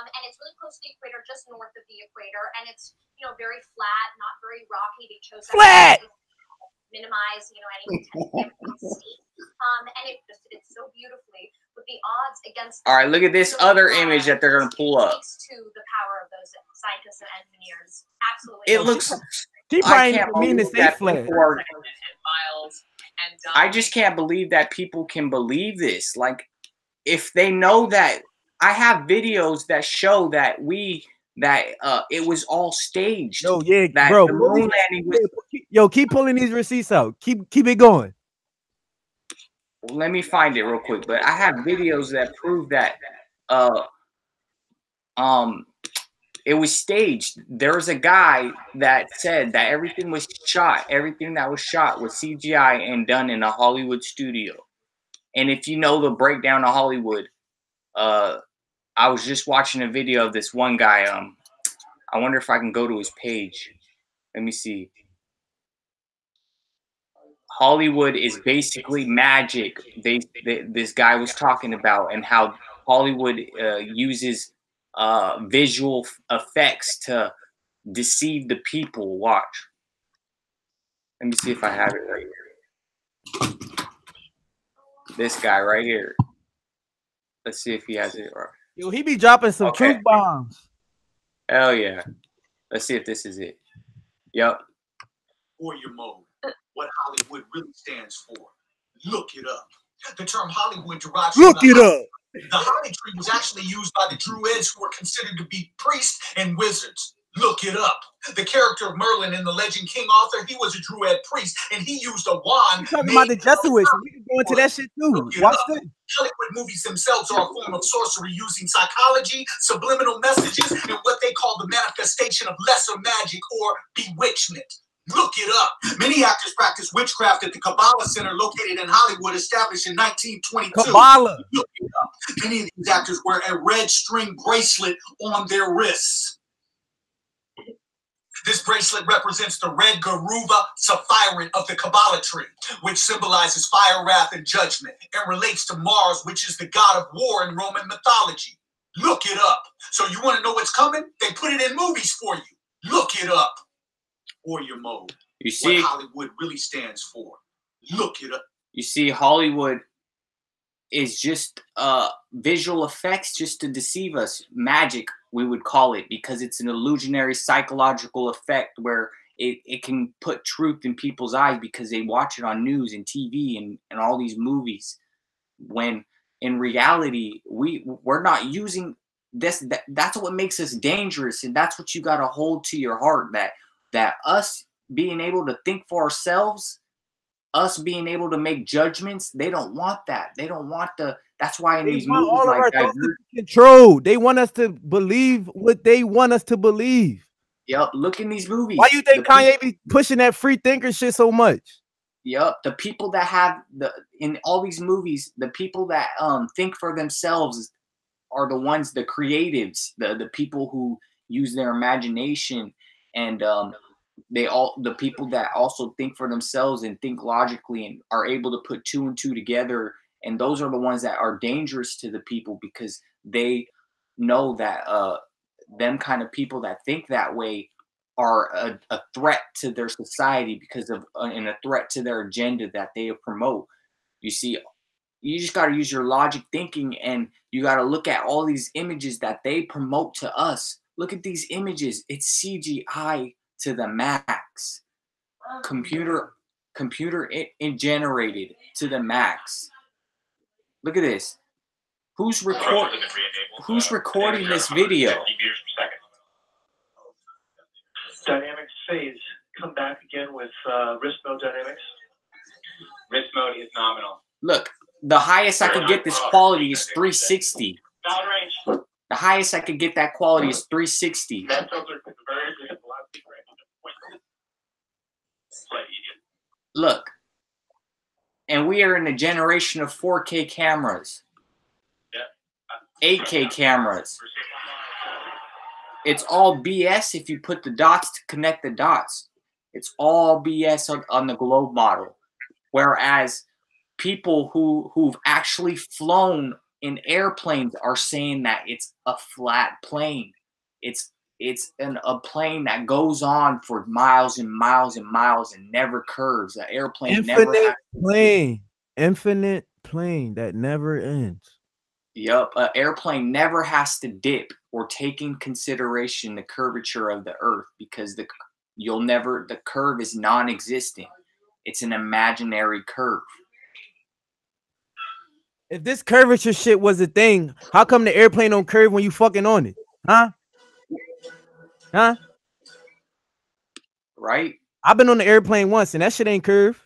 And it's really close to the equator, just north of the equator, and it's very flat, not very rocky. They chose that to minimize any potential steep. And it so beautifully with the odds against. All right, look at this other image that they're gonna pull up. To the power of those scientists and engineers, absolutely. It looks. She probably didn't mean to say flag. I just can't believe that people can believe this. Like, if they know that, I have videos that show that it was all staged. Yo, yeah, that bro. The moon landing was, yo, keep pulling these receipts out. Keep it going. let me find it real quick. But I have videos that prove that it was staged. There's a guy that said that everything was shot. Everything that was shot was CGI and done in a Hollywood studio. And if you know the breakdown of Hollywood, I was just watching a video of this one guy. I wonder if I can go to his page. Let me see. Hollywood is basically magic. This guy was talking about and how Hollywood uses visual effects to deceive the people. Watch. Let me see if I have it right here. This guy right here. Let's see if he has it right. Yo, he be dropping some truth bombs. Hell yeah. Let's see if this is it. Yep. Warrior mode. What Hollywood really stands for. Look it up. The term Hollywood derives from Look it up. The holly tree was actually used by the Druids, who were considered to be priests and wizards. Look it up. The character of Merlin in the legend King Arthur, he was a Druid priest, and he used a wand. You're talking about the Jesuits. We can go into that shit too. Watch this. Hollywood movies themselves are a form of sorcery using psychology, subliminal messages, and what they call the manifestation of lesser magic or bewitchment. Look it up. Many actors practice witchcraft at the Kabbalah Center located in Hollywood, established in 1922. Kabbalah. Look it up. Many of these actors wear a red string bracelet on their wrists. This bracelet represents the red Garuva Sapphirate of the Kabbalah tree, which symbolizes fire, wrath, and judgment, and relates to Mars, which is the god of war in Roman mythology. Look it up. So you want to know what's coming? They put it in movies for you. Look it up. Warrior mode. You see, what Hollywood really stands for. Look it up. You see, Hollywood is just visual effects just to deceive us. Magic, we would call it, because it's an illusionary psychological effect where it can put truth in people's eyes because they watch it on news and TV and all these movies. When in reality, we're not using that's what makes us dangerous, and that's what you got to hold to your heart, that us being able to think for ourselves, us being able to make judgments, they don't want that. They don't want that's why in They these want movies all of like our that, thoughts to be controlled. They want us to believe what they want us to believe. yep, look in these movies. Why you think Kanye be pushing that free thinker shit so much? Yep, the people that have in all these movies, the people that think for themselves are the ones, the creatives, the people who use their imagination, and the people that also think for themselves and think logically and are able to put two and two together, and those are the ones that are dangerous to the people, because they know that them kind of people that think that way are a threat to their society because of and a threat to their agenda that they promote. You see, you just got to use your logic thinking, and you got to look at all these images that they promote to us. Look at these images. It's CGI to the max. Computer generated to the max. Look at this. Who's recording this video? Dynamics phase. Come back again with wrist mode dynamics. Wrist mode is nominal. Look, the highest I could get this quality is 360. Range. The highest I could get that quality is 360. Look, and we are in a generation of 4K cameras, 8K cameras. It's all BS if you put the dots to connect the dots. It's all BS on the globe model. Whereas people who've actually flown in airplanes are saying that it's a flat plane. It's a plane that goes on for miles and miles and miles and never curves. An airplane infinite plane that never ends. Yep, an airplane never has to dip or take in consideration the curvature of the earth, because the curve is non-existent. It's an imaginary curve. If this curvature shit was a thing, how come the airplane don't curve when you fucking on it? Huh? Right? I've been on the airplane once and that shit ain't curved.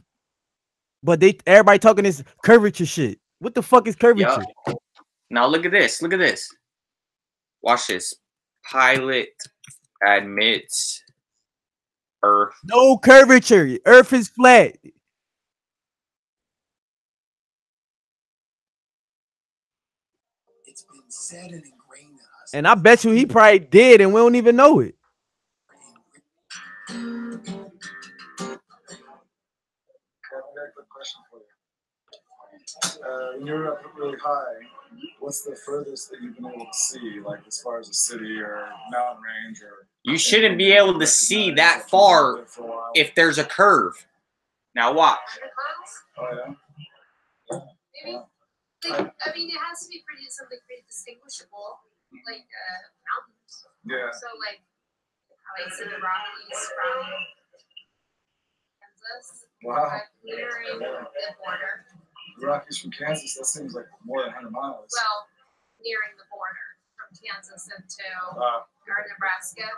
But everybody talking this curvature shit. What the fuck is curvature? Yep. Now look at this. Look at this. Watch this. Pilot admits Earth. No curvature. Earth is flat. It's been said and ingrained in us. And I bet you he probably did and we don't even know it. I got a quick question for you. When you're up really high, what's the furthest that you've been able to see, like as far as a city or mountain range? Or you shouldn't be able to see that far if there's a curve. Now watch. Oh yeah. Maybe. Like, I mean, it has to be something pretty distinguishable, like mountains. Yeah. So like, how I see the Rockies from Kansas. Wow. Nearing the border. The Rockies from Kansas, that seems like more than 100 miles. Well, nearing the border from Kansas into Nebraska,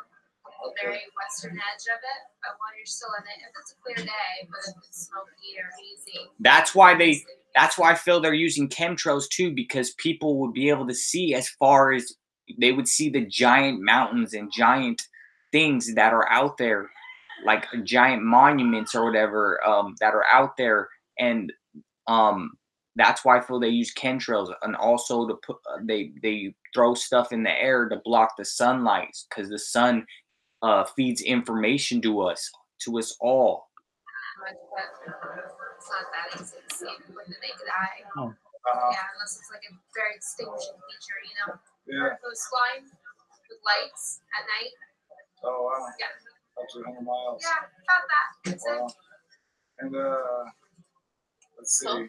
the very western edge of it. But while you're still in it, if it's a clear day, but if it's smoky or hazy. That's why I feel they're using chemtrails too, because people would be able to see as far as they would see the giant mountains and giant things that are out there, like giant monuments or whatever that are out there, and that's why I feel they use chemtrails, and also to put they throw stuff in the air to block the sunlight, because the sun feeds information to us all. It's not that easy to see with the naked eye. Oh. Yeah, unless it's like a very distinguishing feature, you know. Yeah. Coastline with lights at night. Oh wow. Yeah. Up to 100 miles. Yeah, about that. That's Wow. it. And let's see. I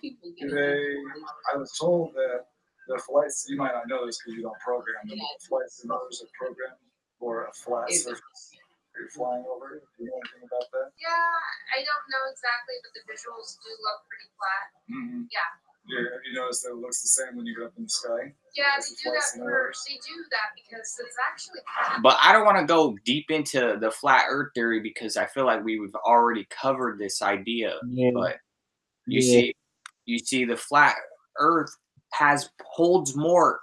was told that the flights, you might not know this because you don't program them, but the flights and others are programmed for a flat surface. You're flying over it. Do you know anything about that? Yeah, I don't know exactly, but the visuals do look pretty flat. Mm-hmm. Yeah. You notice that it looks the same when you go up in the sky? Yeah, they do that because it's actually kind of. But I don't want to go deep into the flat Earth theory because I feel like we've already covered this idea. Yeah. But you see, the flat Earth holds more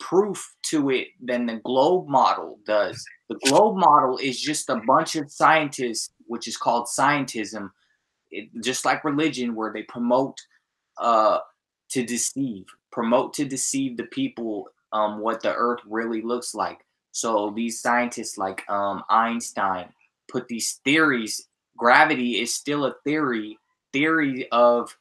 proof to it than the globe model does. The globe model is just a bunch of scientists, which is called scientism, just like religion, where they promote to deceive the people what the Earth really looks like. So these scientists like Einstein put these theories. Gravity is still a theory of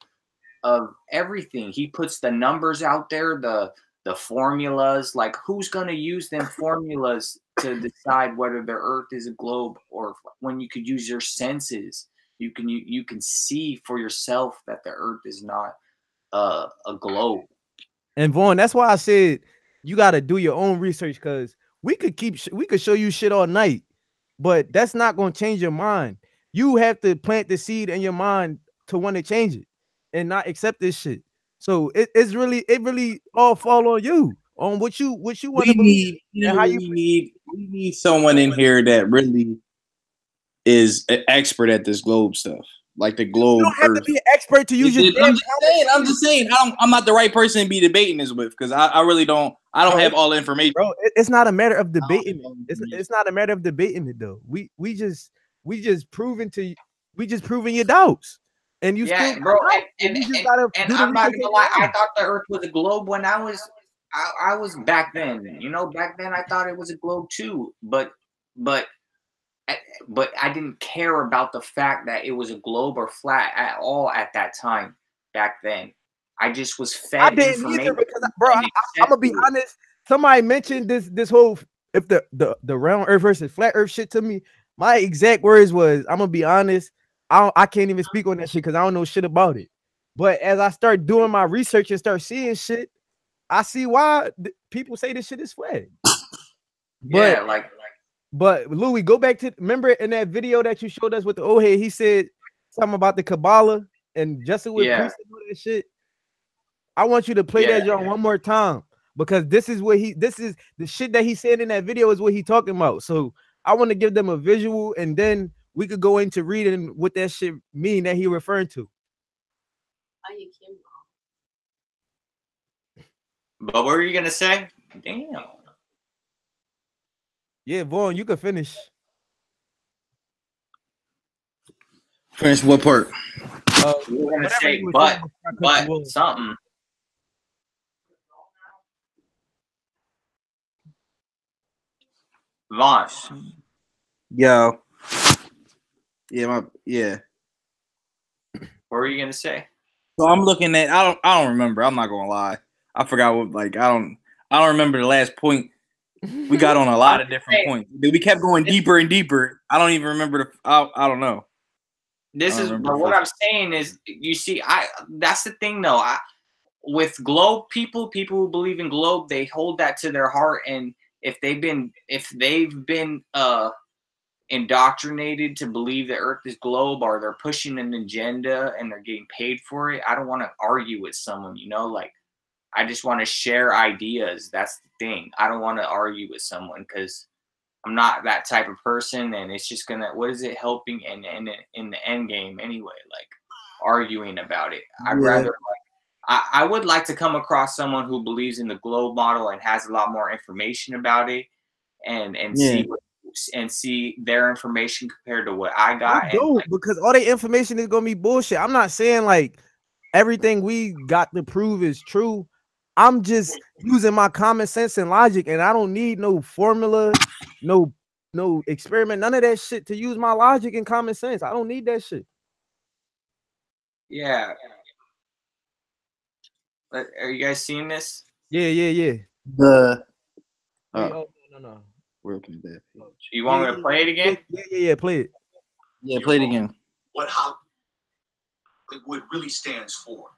everything. He puts the numbers out there, the formulas. Like, who's gonna use them formulas to decide whether the Earth is a globe, or when you could use your senses, you can see for yourself that the Earth is not a globe. And Vaughn, that's why I said you got to do your own research, because we could show you shit all night, but that's not going to change your mind. You have to plant the seed in your mind to want to change it and not accept this shit. So it really all fall on you, on what you want to believe. We need someone in here that really is an expert at this globe stuff. Like the globe. You don't have to be an expert to use your. I'm just saying. I'm not the right person to be debating this with, because I really don't. I don't have all the information. Bro, it's not a matter of debating it. It's not a matter of debating it though. We just proving your doubts. And you still, bro. And I'm not gonna lie. I thought the Earth was a globe when I was back then. You know, back then I thought it was a globe too. But I didn't care about the fact that it was a globe or flat at all at that time. Back then, I just was fed. I didn't either, because, bro, I'm gonna be honest. Somebody mentioned this whole if the round Earth versus flat Earth shit to me. My exact words was, I'm gonna be honest. I can't even speak on that shit because I don't know shit about it. But as I start doing my research and start seeing shit, I see why people say this shit is flat. But Louis, go back to, remember in that video that you showed us with the old head, he said something about the Kabbalah and Justin with priest and all that shit. I want you to play that John one more time, because this is the shit that he said in that video is what he talking about. So I want to give them a visual, and then we could go into reading what that shit mean that he referring to. But what were you gonna say? Damn. Yeah, Vaughn, you can finish. Finish what part? You were gonna say, but something. Vaughn. Yo. Yeah. What were you gonna say? So I'm looking at. I don't remember. I'm not gonna lie. I forgot what. Like I don't remember the last point. We got on a lot of different points. We kept going deeper and deeper. I don't even remember I don't know. But what I'm saying is, you see, that's the thing though. With globe people who believe in globe, they hold that to their heart, and if they've been indoctrinated to believe the Earth is globe, or they're pushing an agenda and they're getting paid for it, I don't want to argue with someone, you know, like I just want to share ideas. That's the thing. I don't want to argue with someone because I'm not that type of person, and it's just gonna, what is it helping in the end game anyway? Like arguing about it. I'd rather, like, I would like to come across someone who believes in the globe model and has a lot more information about it, and see their information compared to what I got. Because all the information is gonna be bullshit. I'm not saying like everything we got to prove is true. I'm just using my common sense and logic, and I don't need no formula, no experiment, none of that shit to use my logic and common sense. I don't need that shit. Yeah. Are you guys seeing this? Yeah. No. Where can that? You want me to play it again? Yeah, play it. Yeah, play it again. What it really stands for.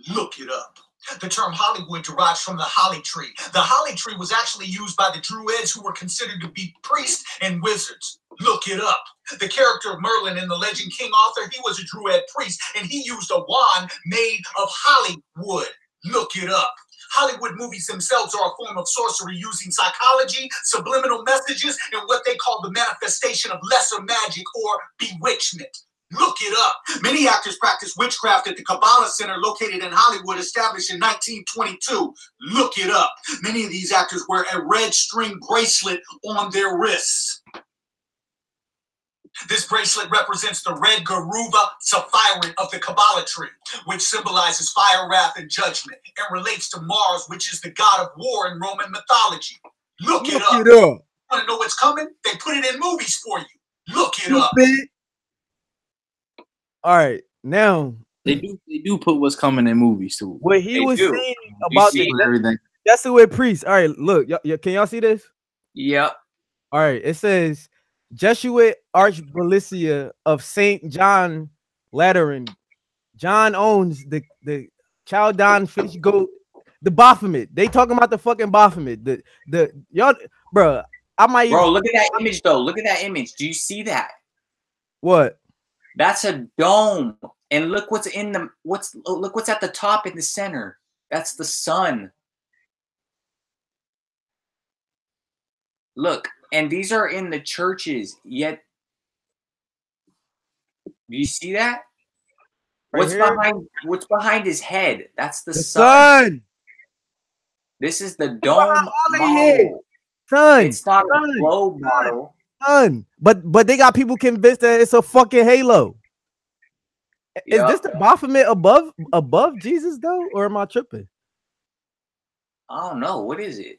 Look it up. The term Hollywood derives from the holly tree. The holly tree was actually used by the Druids, who were considered to be priests and wizards. Look it up. The character of Merlin in the legend King Arthur, he was a Druid priest, and he used a wand made of Hollywood. Look it up. Hollywood movies themselves are a form of sorcery using psychology, subliminal messages, and what they call the manifestation of lesser magic or bewitchment. Look it up. Many actors practice witchcraft at the Kabbalah Center located in Hollywood, established in 1922. Look it up. Many of these actors wear a red string bracelet on their wrists. This bracelet represents the red Garuva Sapphirate of the Kabbalah tree, which symbolizes fire, wrath, and judgment, and relates to Mars, which is the god of war in Roman mythology. Look it up. Want to know what's coming? They put it in movies for you. Look it up. All right, now they do put what's coming in movies too. What he was saying about the Jesuit priest. All right, look, can y'all see this? Yep. All right, it says Jesuit Archbishop of St. John Lateran. John owns the Chaldon fish goat, the Baphomet. They talking about the fucking Baphomet. The y'all, bro. Bro, look at that image though. Look at that image. Do you see that? What? That's a dome, and look what's in the look what's at the top in the center. That's the sun. Look, and these are in the churches. Yet, do you see that? Right what's behind his head? That's the sun. This is the dome model. Sun. It's not a globe model. Sun. But they got people convinced that it's a fucking halo. Is this the Baphomet above Jesus though, or am I tripping? I don't know. What is it?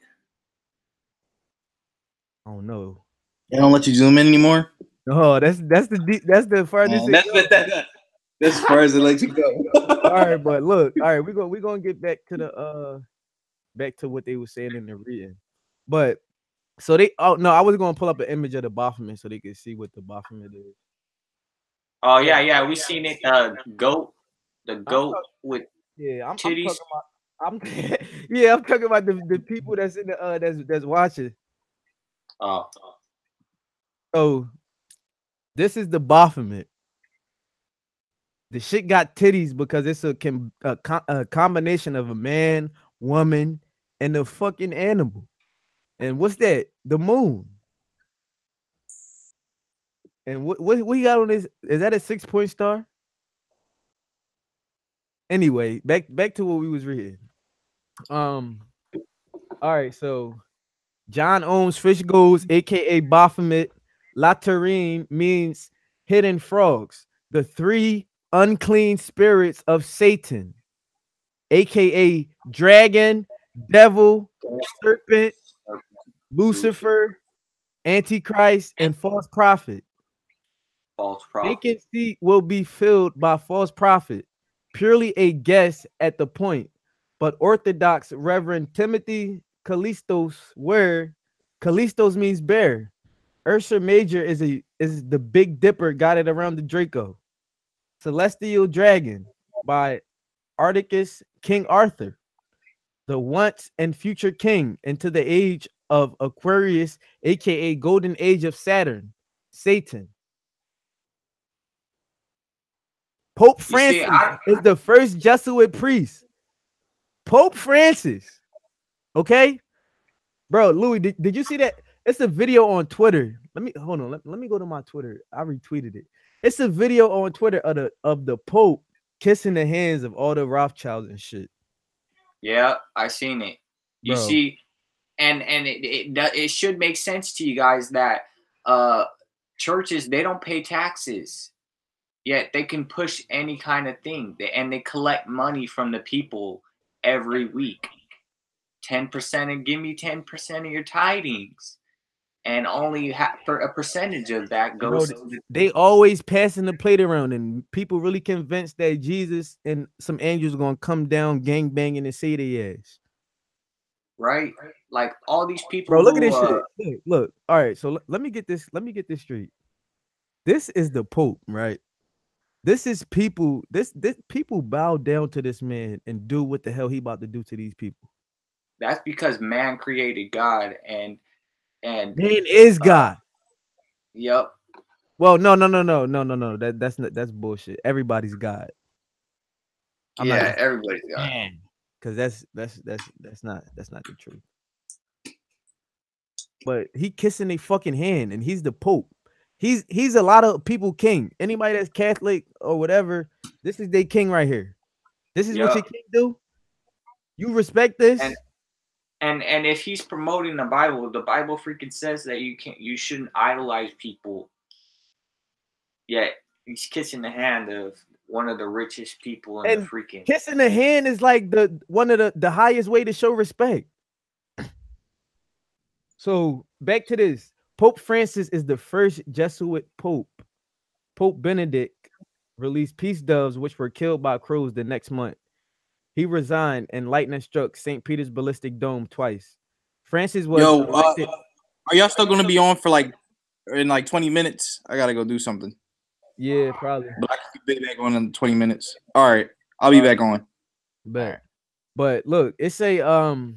I don't know. They don't let you zoom in anymore. Oh, that's the furthest. That's as far as it lets you go. All right, but look, all right, we're gonna get back to what they were saying in the reading. But so I was gonna pull up an image of the Baphomet so they could see what the Baphomet is. Oh yeah, we seen it. Goat, the goat with titties. I'm talking about the people that's in the that's watching. Oh. So this is the Baphomet. The shit got titties because it's a combination of a man, woman, and a fucking animal. And what's that? The moon. And what you got on this? Is that a 6-point star? Anyway, back to what we was reading. All right, so John owns fish goals, aka Baphomet. Lateran means hidden frogs, the 3 unclean spirits of Satan, aka dragon, devil, serpent, Lucifer, Antichrist, and false prophet. Vacant seat will be filled by false prophet, purely a guess at the point. But Orthodox Reverend Timothy Callistos, where Callistos means bear. Ursa Major is the Big Dipper, got it around the Draco. Celestial Dragon by Articus, King Arthur, the once and future king into the age of Aquarius, aka Golden Age of Saturn, Satan. Pope Francis is the first Jesuit priest. Pope Francis. Okay, bro, Louis, did you see that? It's a video on Twitter. Let me go to my Twitter. I retweeted it. It's a video on Twitter of the Pope kissing the hands of all the Rothschilds and shit. Yeah, I seen it. You see, and it should make sense to you guys that churches, they don't pay taxes, yet they can push any kind of thing, and they collect money from the people every week. 10%, and give me 10% of your tidings. And only for a percentage of that goes. They always passing the plate around, and people really convinced that Jesus and some angels are gonna come down gang banging and say their ass. Right, like all these people. Bro, look at this shit. Look. All right, so let me get this. Let me get this straight. This is the Pope, right? This is people. This people bow down to this man and do what the hell he about to do to these people. That's because man created God and man is God. Yep. Well, no. That's bullshit. Everybody's God. Everybody's God. Because that's not the truth. But he kissing a fucking hand, and he's the Pope. He's a lot of people king. Anybody that's Catholic or whatever, this is their king right here. This is what your king do. You respect this. And if he's promoting the Bible freaking says that you shouldn't idolize people. Yet he's kissing the hand of one of the richest people in the freaking. Kissing the hand is like one of the highest way to show respect. So back to this. Pope Francis is the first Jesuit pope. Pope Benedict released peace doves, which were killed by crows the next month. He resigned, and lightning struck St. Peter's Ballistic Dome twice. Francis was. Are y'all still going to be on for in 20 minutes? I got to go do something. Yeah, probably. But I can be back on in 20 minutes. All right, I'll be back on. But look, it say where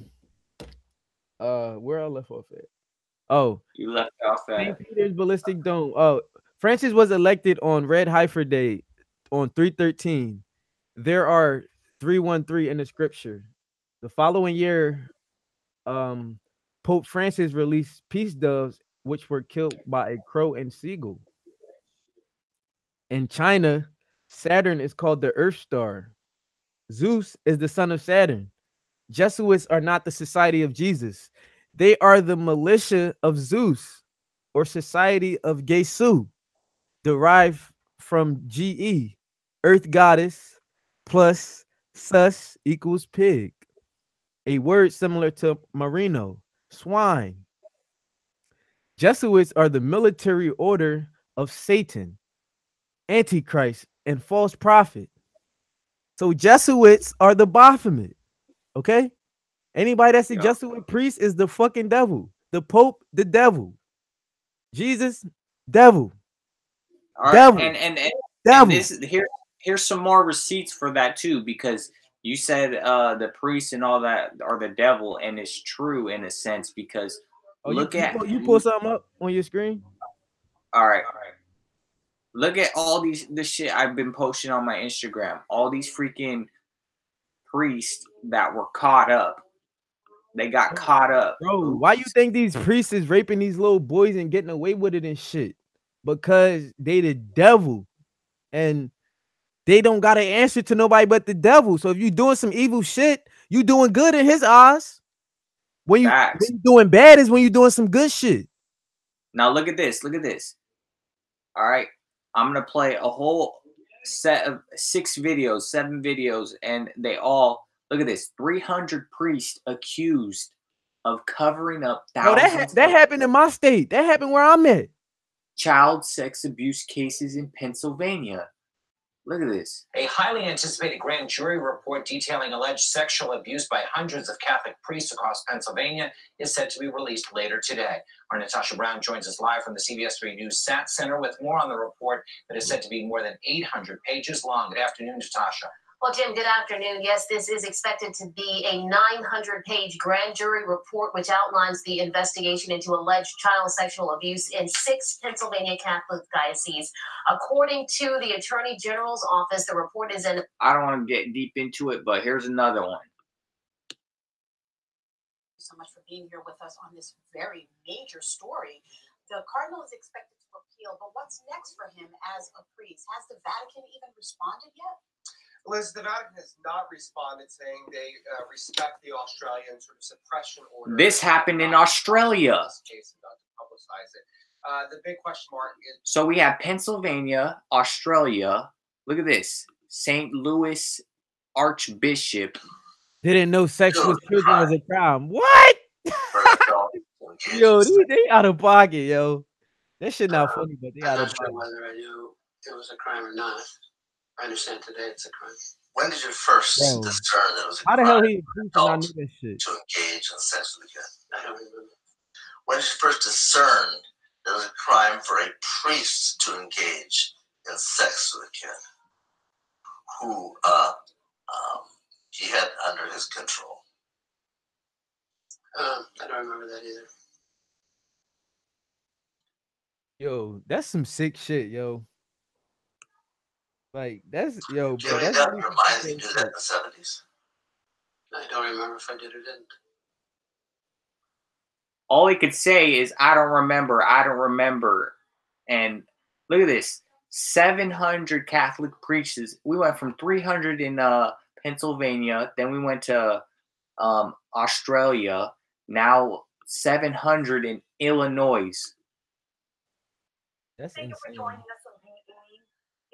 I left off at. Oh, you left off at St. Peter's Ballistic Dome. Oh, Francis was elected on Red Heifer Day on 3/13. There are 313 in the scripture. The following year, Pope Francis released peace doves, which were killed by a crow and seagull. In China, Saturn is called the Earth Star. Zeus is the son of Saturn. Jesuits are not the Society of Jesus. They are the militia of Zeus, or Society of Gesu, derived from GE, Earth Goddess, plus sus equals pig, a word similar to merino, swine. Jesuits are the military order of Satan, Antichrist, and false prophet. So Jesuits are the Baphomet. Okay? Anybody that's a Jesuit priest is the fucking devil. The Pope, the devil. Jesus, devil. All right. Devil. And devil. Here's some more receipts for that too, because you said the priests and all that are the devil, and it's true in a sense because you pull something up on your screen. All right. Look at all this shit I've been posting on my Instagram. All these freaking priests that were caught up. They got caught up. Bro, why you think these priests is raping these little boys and getting away with it and shit? Because they the devil. And they don't got an answer to nobody but the devil. So if you doing some evil shit, you doing good in his eyes. When you doing bad is when you doing some good shit. Now look at this. Look at this. All right. I'm going to play a whole set of 7 videos, and they all, look at this, 300 priests accused of covering up thousands. That happened in my state. That happened where I'm at. Child sex abuse cases in Pennsylvania. Look at this. A highly anticipated grand jury report detailing alleged sexual abuse by hundreds of Catholic priests across Pennsylvania is set to be released later today. Our Natasha Brown joins us live from the CBS 3 News SAT Center with more on the report that is said to be more than 800 pages long. Good afternoon, Natasha. Well, Jim, good afternoon. Yes, this is expected to be a 900-page grand jury report which outlines the investigation into alleged child sexual abuse in 6 Pennsylvania Catholic dioceses. According to the Attorney General's office, the report is in... I don't want to get deep into it, but here's another one. So much for being here with us on this very major story. The Cardinal is expected to appeal, but what's next for him as a priest? Has the Vatican even responded yet? Liz, the Vatican has not responded, saying they respect the Australian sort of suppression order. This happened in Australia. Case, not to publicize it. The big question mark is... So we have Pennsylvania, Australia. Look at this. St. Louis Archbishop. Didn't know sex with children was a crime. What? Yo, they out of pocket, yo. That shit not funny, but they out of pocket. I'm not sure whether I knew it was a crime or not. I understand today it's a crime. When did you first discern that it was a crime? How the hell he not knew that shit? To engage in sex with a kid? I don't remember. When did you first discern that it was a crime for a priest to engage in sex with a kid? who he had under his control. I don't remember that either. Yo, that's some sick shit, yo. Like that's yo, bro. Jimmy That's Depp really some reminded me sick to do shit. that in the 70s. I don't remember if I did or didn't. All he could say is, I don't remember. And look at this. 700 Catholic priests. We went from 300 in Pennsylvania. Then we went to Australia. Now 700 in Illinois. That's Thank you for insane. joining us on BE.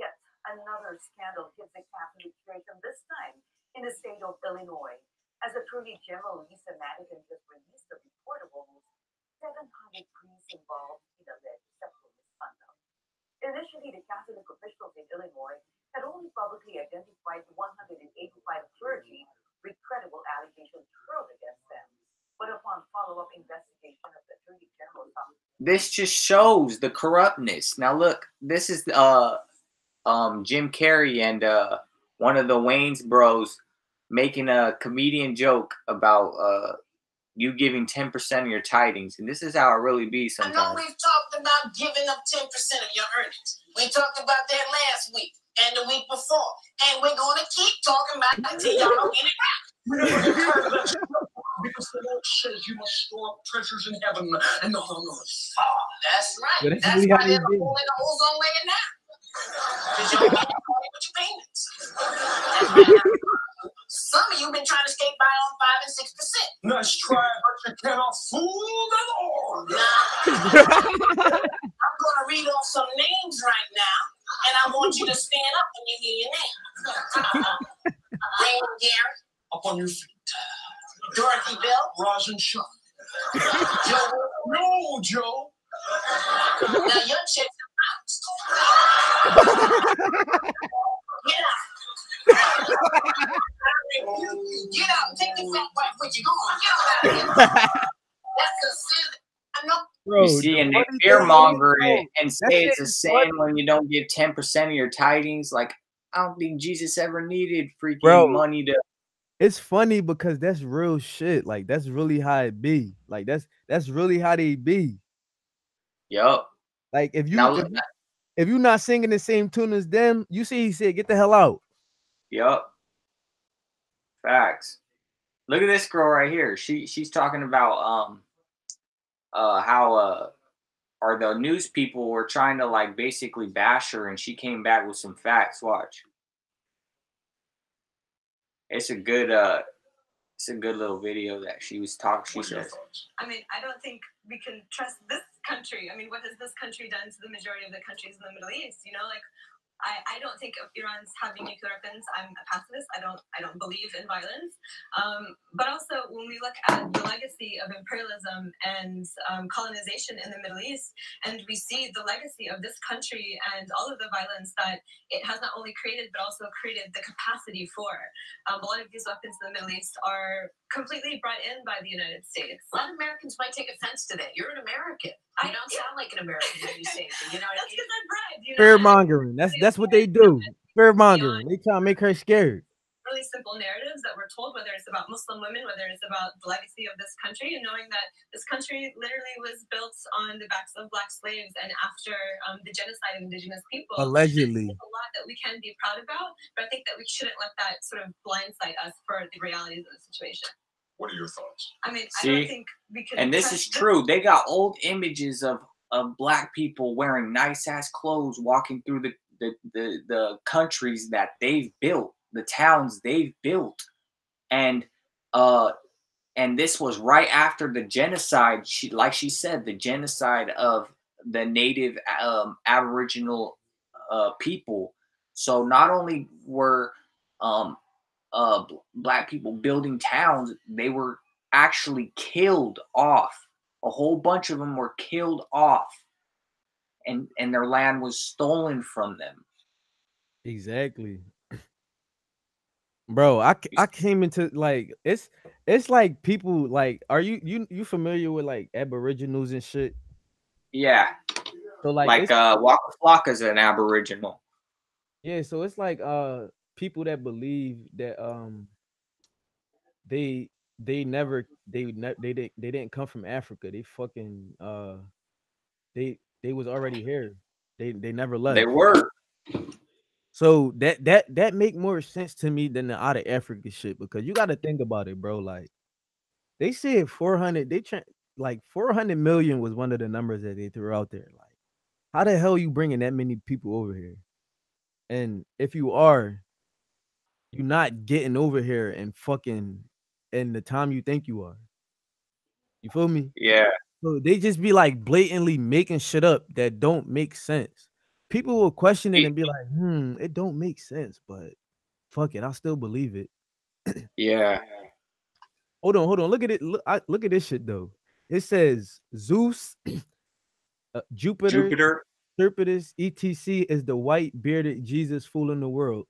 Yet another scandal hits the Catholic Church, and this time in the state of Illinois. As Attorney General Lisa Madigan just released a report of almost 700 priests involved in alleged sexual misconduct. Initially, the Catholic officials in Illinois had only publicly identified 185 clergy with credible allegations hurled against them. But upon follow-up investigation of the Attorney General's office, This just shows the corruptness. Now look, this is Jim Carrey and one of the Wayans bros making a comedian joke about you giving 10% of your tidings, and this is how it really be I know sometimes. we've talked about giving up 10% of your earnings. We talked about that last week and the week before, and we're going to keep talking about it until y'all don't get it out. Because the Lord says you must store up treasures in heaven and not on earth. That's right. But that's That's really why how there's they a do. hole in the ozone layer now. Because y'all can't afford it with your payments. Some of you been trying to skate by on 5 and 6%. Nice try, but you cannot fool the Lord. Nah. I'm going to read off some names right now, and I want you to stand up when you hear your name. Raymond Gary. Up on your feet. Dorothy Bell. Rise and shine. Joe. No, Joe. Now your checks are bounced. Get out. Get out and take the fat wife with you. Go on, get out of here. That's a sin. I know. Bro, You see, and they funny fear thing monger is, it and that say shit it's a is sin funny. when you don't give 10% of your tidings. Like, I don't think Jesus ever needed freaking Bro. money to. It's funny because that's real shit. Like that's really how it be. Like that's really how they be. Yup. Like if Now, you not singing the same tune as them, you see he said, get the hell out. yup. Facts. Look at this girl right here. She's talking about how or the news people were trying to like basically bash her, and she came back with some facts. Watch. It's a good little video that she was talking. She says, I mean, I don't think we can trust this country. I mean, what has this country done to the majority of the countries in the Middle East? You know, like I don't think Iran's having nuclear weapons. I'm a pacifist. I don't believe in violence. But also, when we look at the legacy of imperialism and colonization in the Middle East, and we see the legacy of this country and all of the violence that it has not only created, but also created the capacity for. A lot of these weapons in the Middle East are completely brought in by the United States. A lot of Americans might take offense to that. You're an American. You don't sound like an American when you say it. You know what I mean? That's because I'm bred. You know, Fear mongering. That's what they do. Fear mongering. They try to make her scared. really simple narratives that we're told, whether it's about Muslim women, whether it's about the legacy of this country, and knowing that this country literally was built on the backs of Black slaves and after the genocide of Indigenous people. Allegedly. There's a lot that we can be proud about, but I think that we shouldn't let that sort of blindside us for the realities of the situation. What are your thoughts? I mean, See? I don't think we can. And this is true. They got old images of Black people wearing nice ass clothes, walking through the countries that they've built, the towns they've built, and this was right after the genocide. Like she said, the genocide of the native Aboriginal people. So not only were Black people building towns, they were actually killed off. A whole bunch of them were killed off, and their land was stolen from them. Exactly. Bro, I came into like it's like people like, are you familiar with like Aboriginals and shit? Yeah. So like Waka Flocka's an Aboriginal. Yeah, so it's like people that believe that they didn't come from Africa. They fucking they was already here. They never They left. were. So that make more sense to me than the out of Africa shit, because you got to think about it, bro. Like they said 400, like 400 million was one of the numbers that they threw out there. Like, how the hell you bringing that many people over here? And if you are, you're not getting over here and fucking in the time you think you are. You feel me? Yeah. So they just be like blatantly making shit up that don't make sense. People will question it and be like, it don't make sense, but fuck it, I'll still believe it. Yeah. Hold on. Look at it. Look at this shit though. It says Zeus, Jupiter, Serpetus, etc. is the white bearded Jesus fooling the world.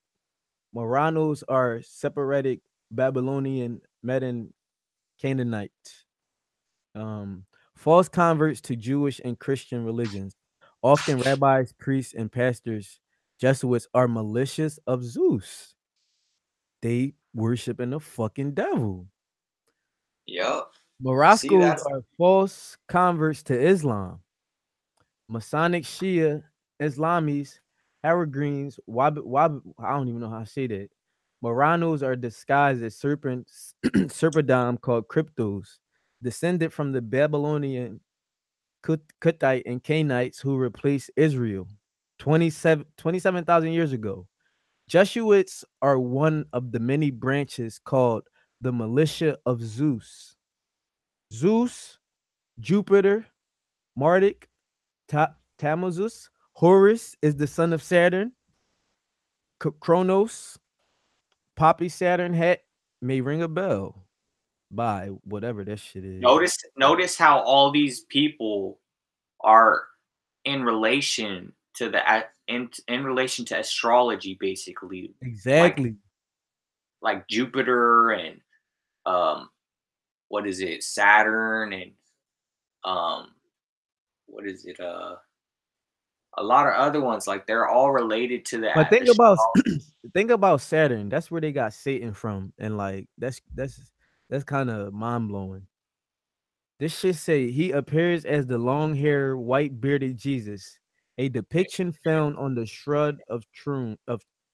Moranos are separated Babylonian, Medan, Canaanite. False converts to Jewish and Christian religions. Often rabbis, priests, and pastors, Jesuits are malicious of Zeus. They worshiping the fucking devil. Yup. Moroscos are false converts to Islam. Masonic Shia, Islamis, Haregreens, I don't even know how to say that. Moranos are disguised as serpents, serpedom called cryptos, descended from the Babylonian Kuthite and Canaanites who replaced Israel 27,000 years ago. Jesuits are one of the many branches called the militia of Zeus. Zeus, Jupiter, Marduk, Tammuz, Horus is the son of Saturn. Kronos, Poppy Saturn hat may ring a bell by whatever that shit is. Notice how all these people are in relation to the in relation to astrology, basically. Exactly. Like Jupiter and what is it? Saturn and what is it? A lot of other ones, like they're all related to the. But think about Saturn. That's where they got Satan from, and like that's kind of mind blowing. This shit say he appears as the long hair, white bearded Jesus, a depiction found on the Shroud of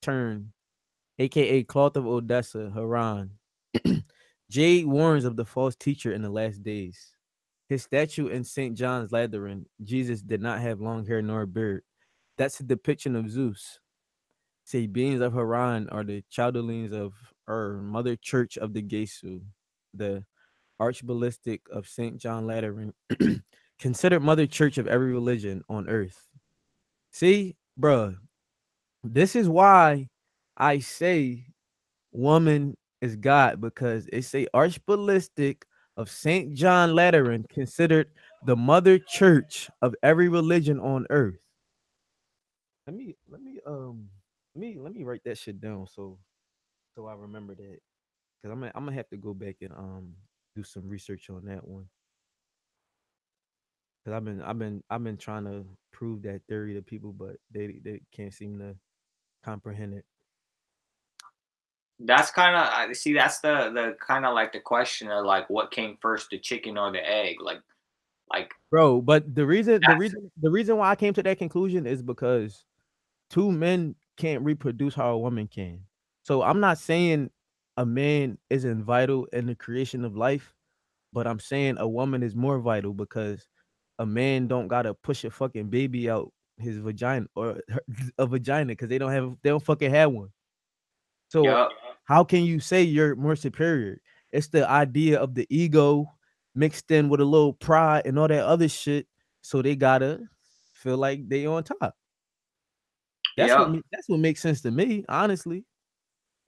Turin, aka Cloth of Odessa, Haran. Jade warns of the false teacher in the last days. His statue in St. John's Lateran, Jesus did not have long hair nor a beard. That's a depiction of Zeus. Say beings of Haran are the Chaldeans of Mother Church of the Gesu, the Archballistic of St. John Lateran, considered Mother Church of every religion on earth. See, bruh, this is why I say woman is God, because it's a Archballistic of St. John Lateran, considered the Mother Church of every religion on earth. Let me write that shit down so I remember that, because I'm gonna have to go back and do some research on that one, because I've been trying to prove that theory to people, but they can't seem to comprehend it. That's kind of see. That's the kind of like the question of like what came first, the chicken or the egg? Like bro. But the reason why I came to that conclusion is because two men can't reproduce how a woman can. So I'm not saying a man isn't vital in the creation of life, but I'm saying a woman is more vital, because a man don't gotta push a fucking baby out his vagina or a vagina, because they don't fucking have one. So how can you say you're more superior? It's the idea of the ego mixed in with a little pride and all that other shit. So they gotta feel like they on top. That's what makes sense to me, honestly.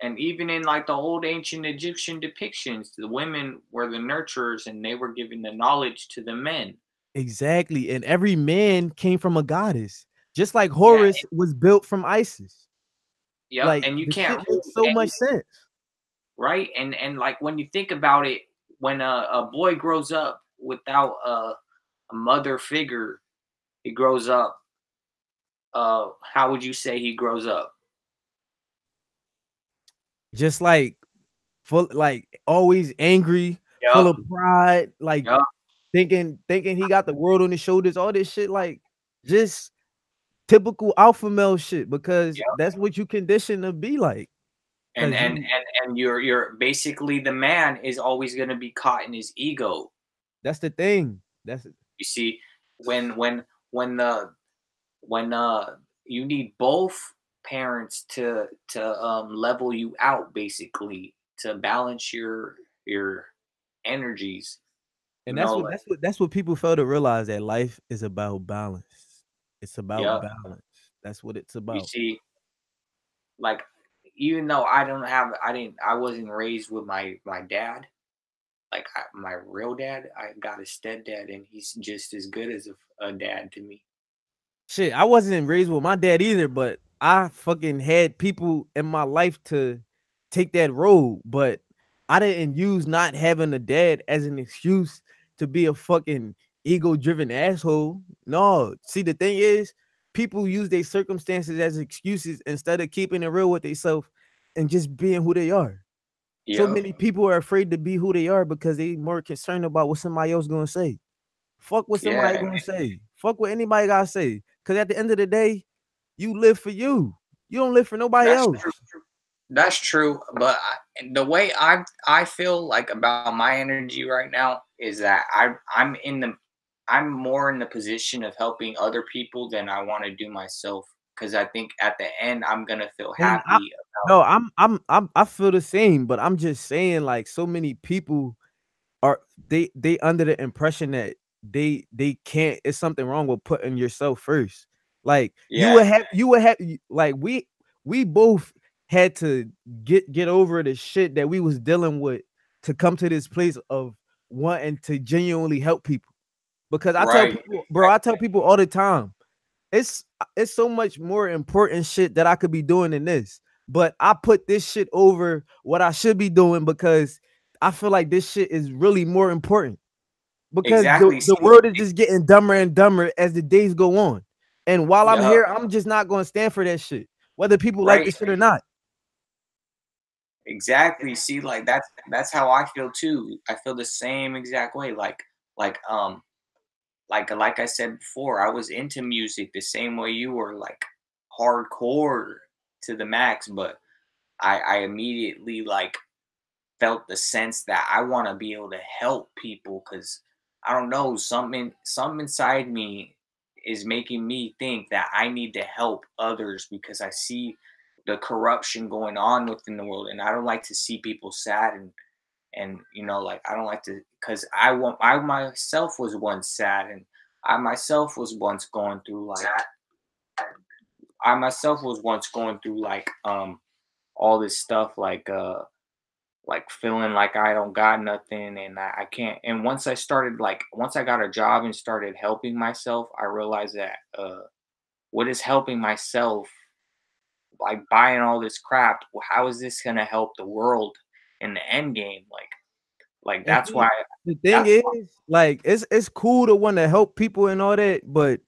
And even in like the old ancient Egyptian depictions, the women were the nurturers and they were giving the knowledge to the men. Exactly. And every man came from a goddess, just like Horus was built from Isis. Yeah, like, and you can't make so much sense, right? And like when you think about it, when a boy grows up without a mother figure, he grows up. How would you say he grows up? just like full, like always angry, full of pride, like thinking he got the world on his shoulders, all this shit, like just typical alpha male shit, because that's what you conditioned to be like. And 'Cause and you- and you're basically, the man is always gonna be caught in his ego. that's the thing. That's You see, when you need both parents to level you out, basically, to balance your energies. and You know, that's what people fail to realize, that life is about balance. It's about Yep. balance. That's what it's you about. see, like, even though I wasn't raised with my dad, like my real dad, I got a stepdad, and he's just as good as a dad to me. Shit, I wasn't raised with my dad either, but I fucking had people in my life to take that role, but I didn't use not having a dad as an excuse to be a fucking ego-driven asshole. No, see, the thing is, people use their circumstances as excuses instead of keeping it real with themselves and just being who they are. So Yep. many people are afraid to be who they are because they more concerned about what somebody else gonna say. Fuck what somebody Yeah. gonna say. Fuck what anybody gotta say. Cause at the end of the day, you live for you. You don't live for nobody That's else. true. That's true, but the way I feel like about my energy right now is that I'm more in the position of helping other people than I want to do myself, because I think at the end I'm gonna feel And happy no, I feel the same, but I'm just saying, like, so many people are they under the impression that they can't. It's something wrong with putting yourself first. Like you would have like we both had to get over the shit that we was dealing with to come to this place of wanting to genuinely help people. Because I tell Right. people, bro, I tell people all the time, it's so much more important shit that I could be doing than this. But I put this shit over what I should be doing because I feel like this shit is really more important. Because Exactly. the world is just getting dumber and dumber as the days go on. And while I'm Yup. here, I'm just not going to stand for that shit, whether people like Right. this shit or not. Exactly. See, like that's how I feel too. I feel the same exact way. Like like I said before, I was into music the same way you were, like hardcore to the max, but I immediately like felt the sense that I want to be able to help people, because I don't know, something inside me is making me think that I need to help others, because I see the corruption going on within the world, and I don't like to see people sad, and like, I don't like to, because I myself was once sad, and I myself was once going through like all this stuff, like feeling like I don't got nothing, and I can't. And once I got a job and started helping myself, I realized that what is helping myself, like buying all this crap, how is this gonna help the world in the end game? Like And that's see, why the thing that's is, like, it's cool to want to help people and all that, but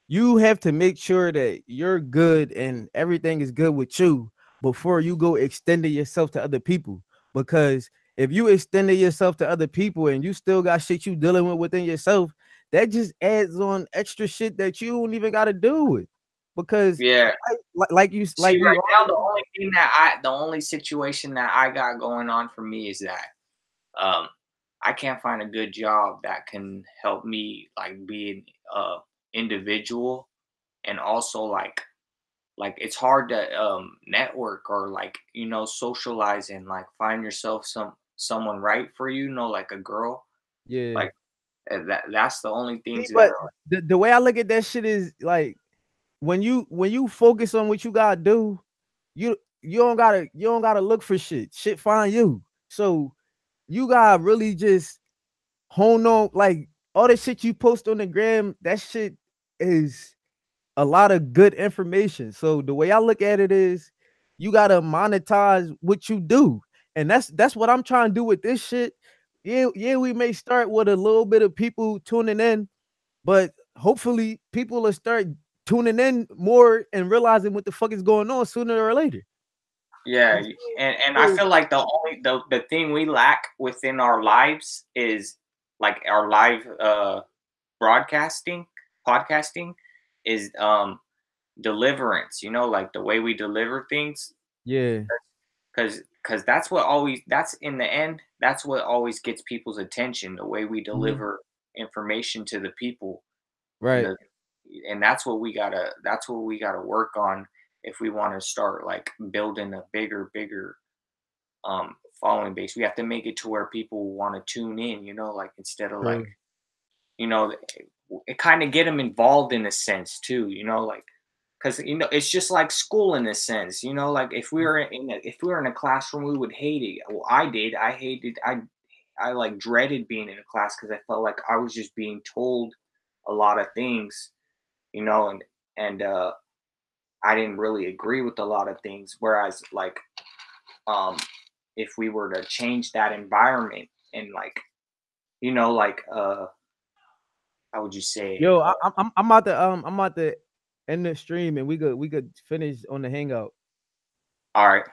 you have to make sure that you're good and everything is good with you before you go extending yourself to other people. Because if you extended yourself to other people and you still got shit you dealing with within yourself, that just adds on extra shit that you don't even got to do with. Because yeah. like you See, right now, the only situation that I got going on for me is that I can't find a good job that can help me, like, be an individual, and also like it's hard to network, or like, socialize, and like find yourself someone right for you, like a girl. Yeah. Like that's the only See, things that but are, the way I look at that shit is like, when you focus on what you gotta do, you don't gotta look for shit. Shit find you. So you gotta really just hone on, like, all the shit you post on the gram. That shit is a lot of good information. So the way I look at it is, you gotta monetize what you do, and that's what I'm trying to do with this shit. Yeah, we may start with a little bit of people tuning in, but hopefully people will start tuning in more and realizing what the fuck is going on sooner or later. Yeah, and I feel like the thing we lack within our lives is like our live podcasting is deliverance, you know, like the way we deliver things. Yeah. Because that's in the end, that's what always gets people's attention, the way we deliver information to the people. Right. And that's what we gotta work on if we want to start like building a bigger following base. We have to make it to where people want to tune in, you know, like instead of like, you know, it kind of get them involved in a sense too, you know, like because you know it's just like school in a sense, you know, like if we were in a classroom, we would hate it. Well, I like dreaded being in a class because I felt like I was just being told a lot of things, you know, and I didn't really agree with a lot of things. Whereas like if we were to change that environment and like, you know, like how would you say? Yo, I'm about to end the stream and we could finish on the hangout. All right.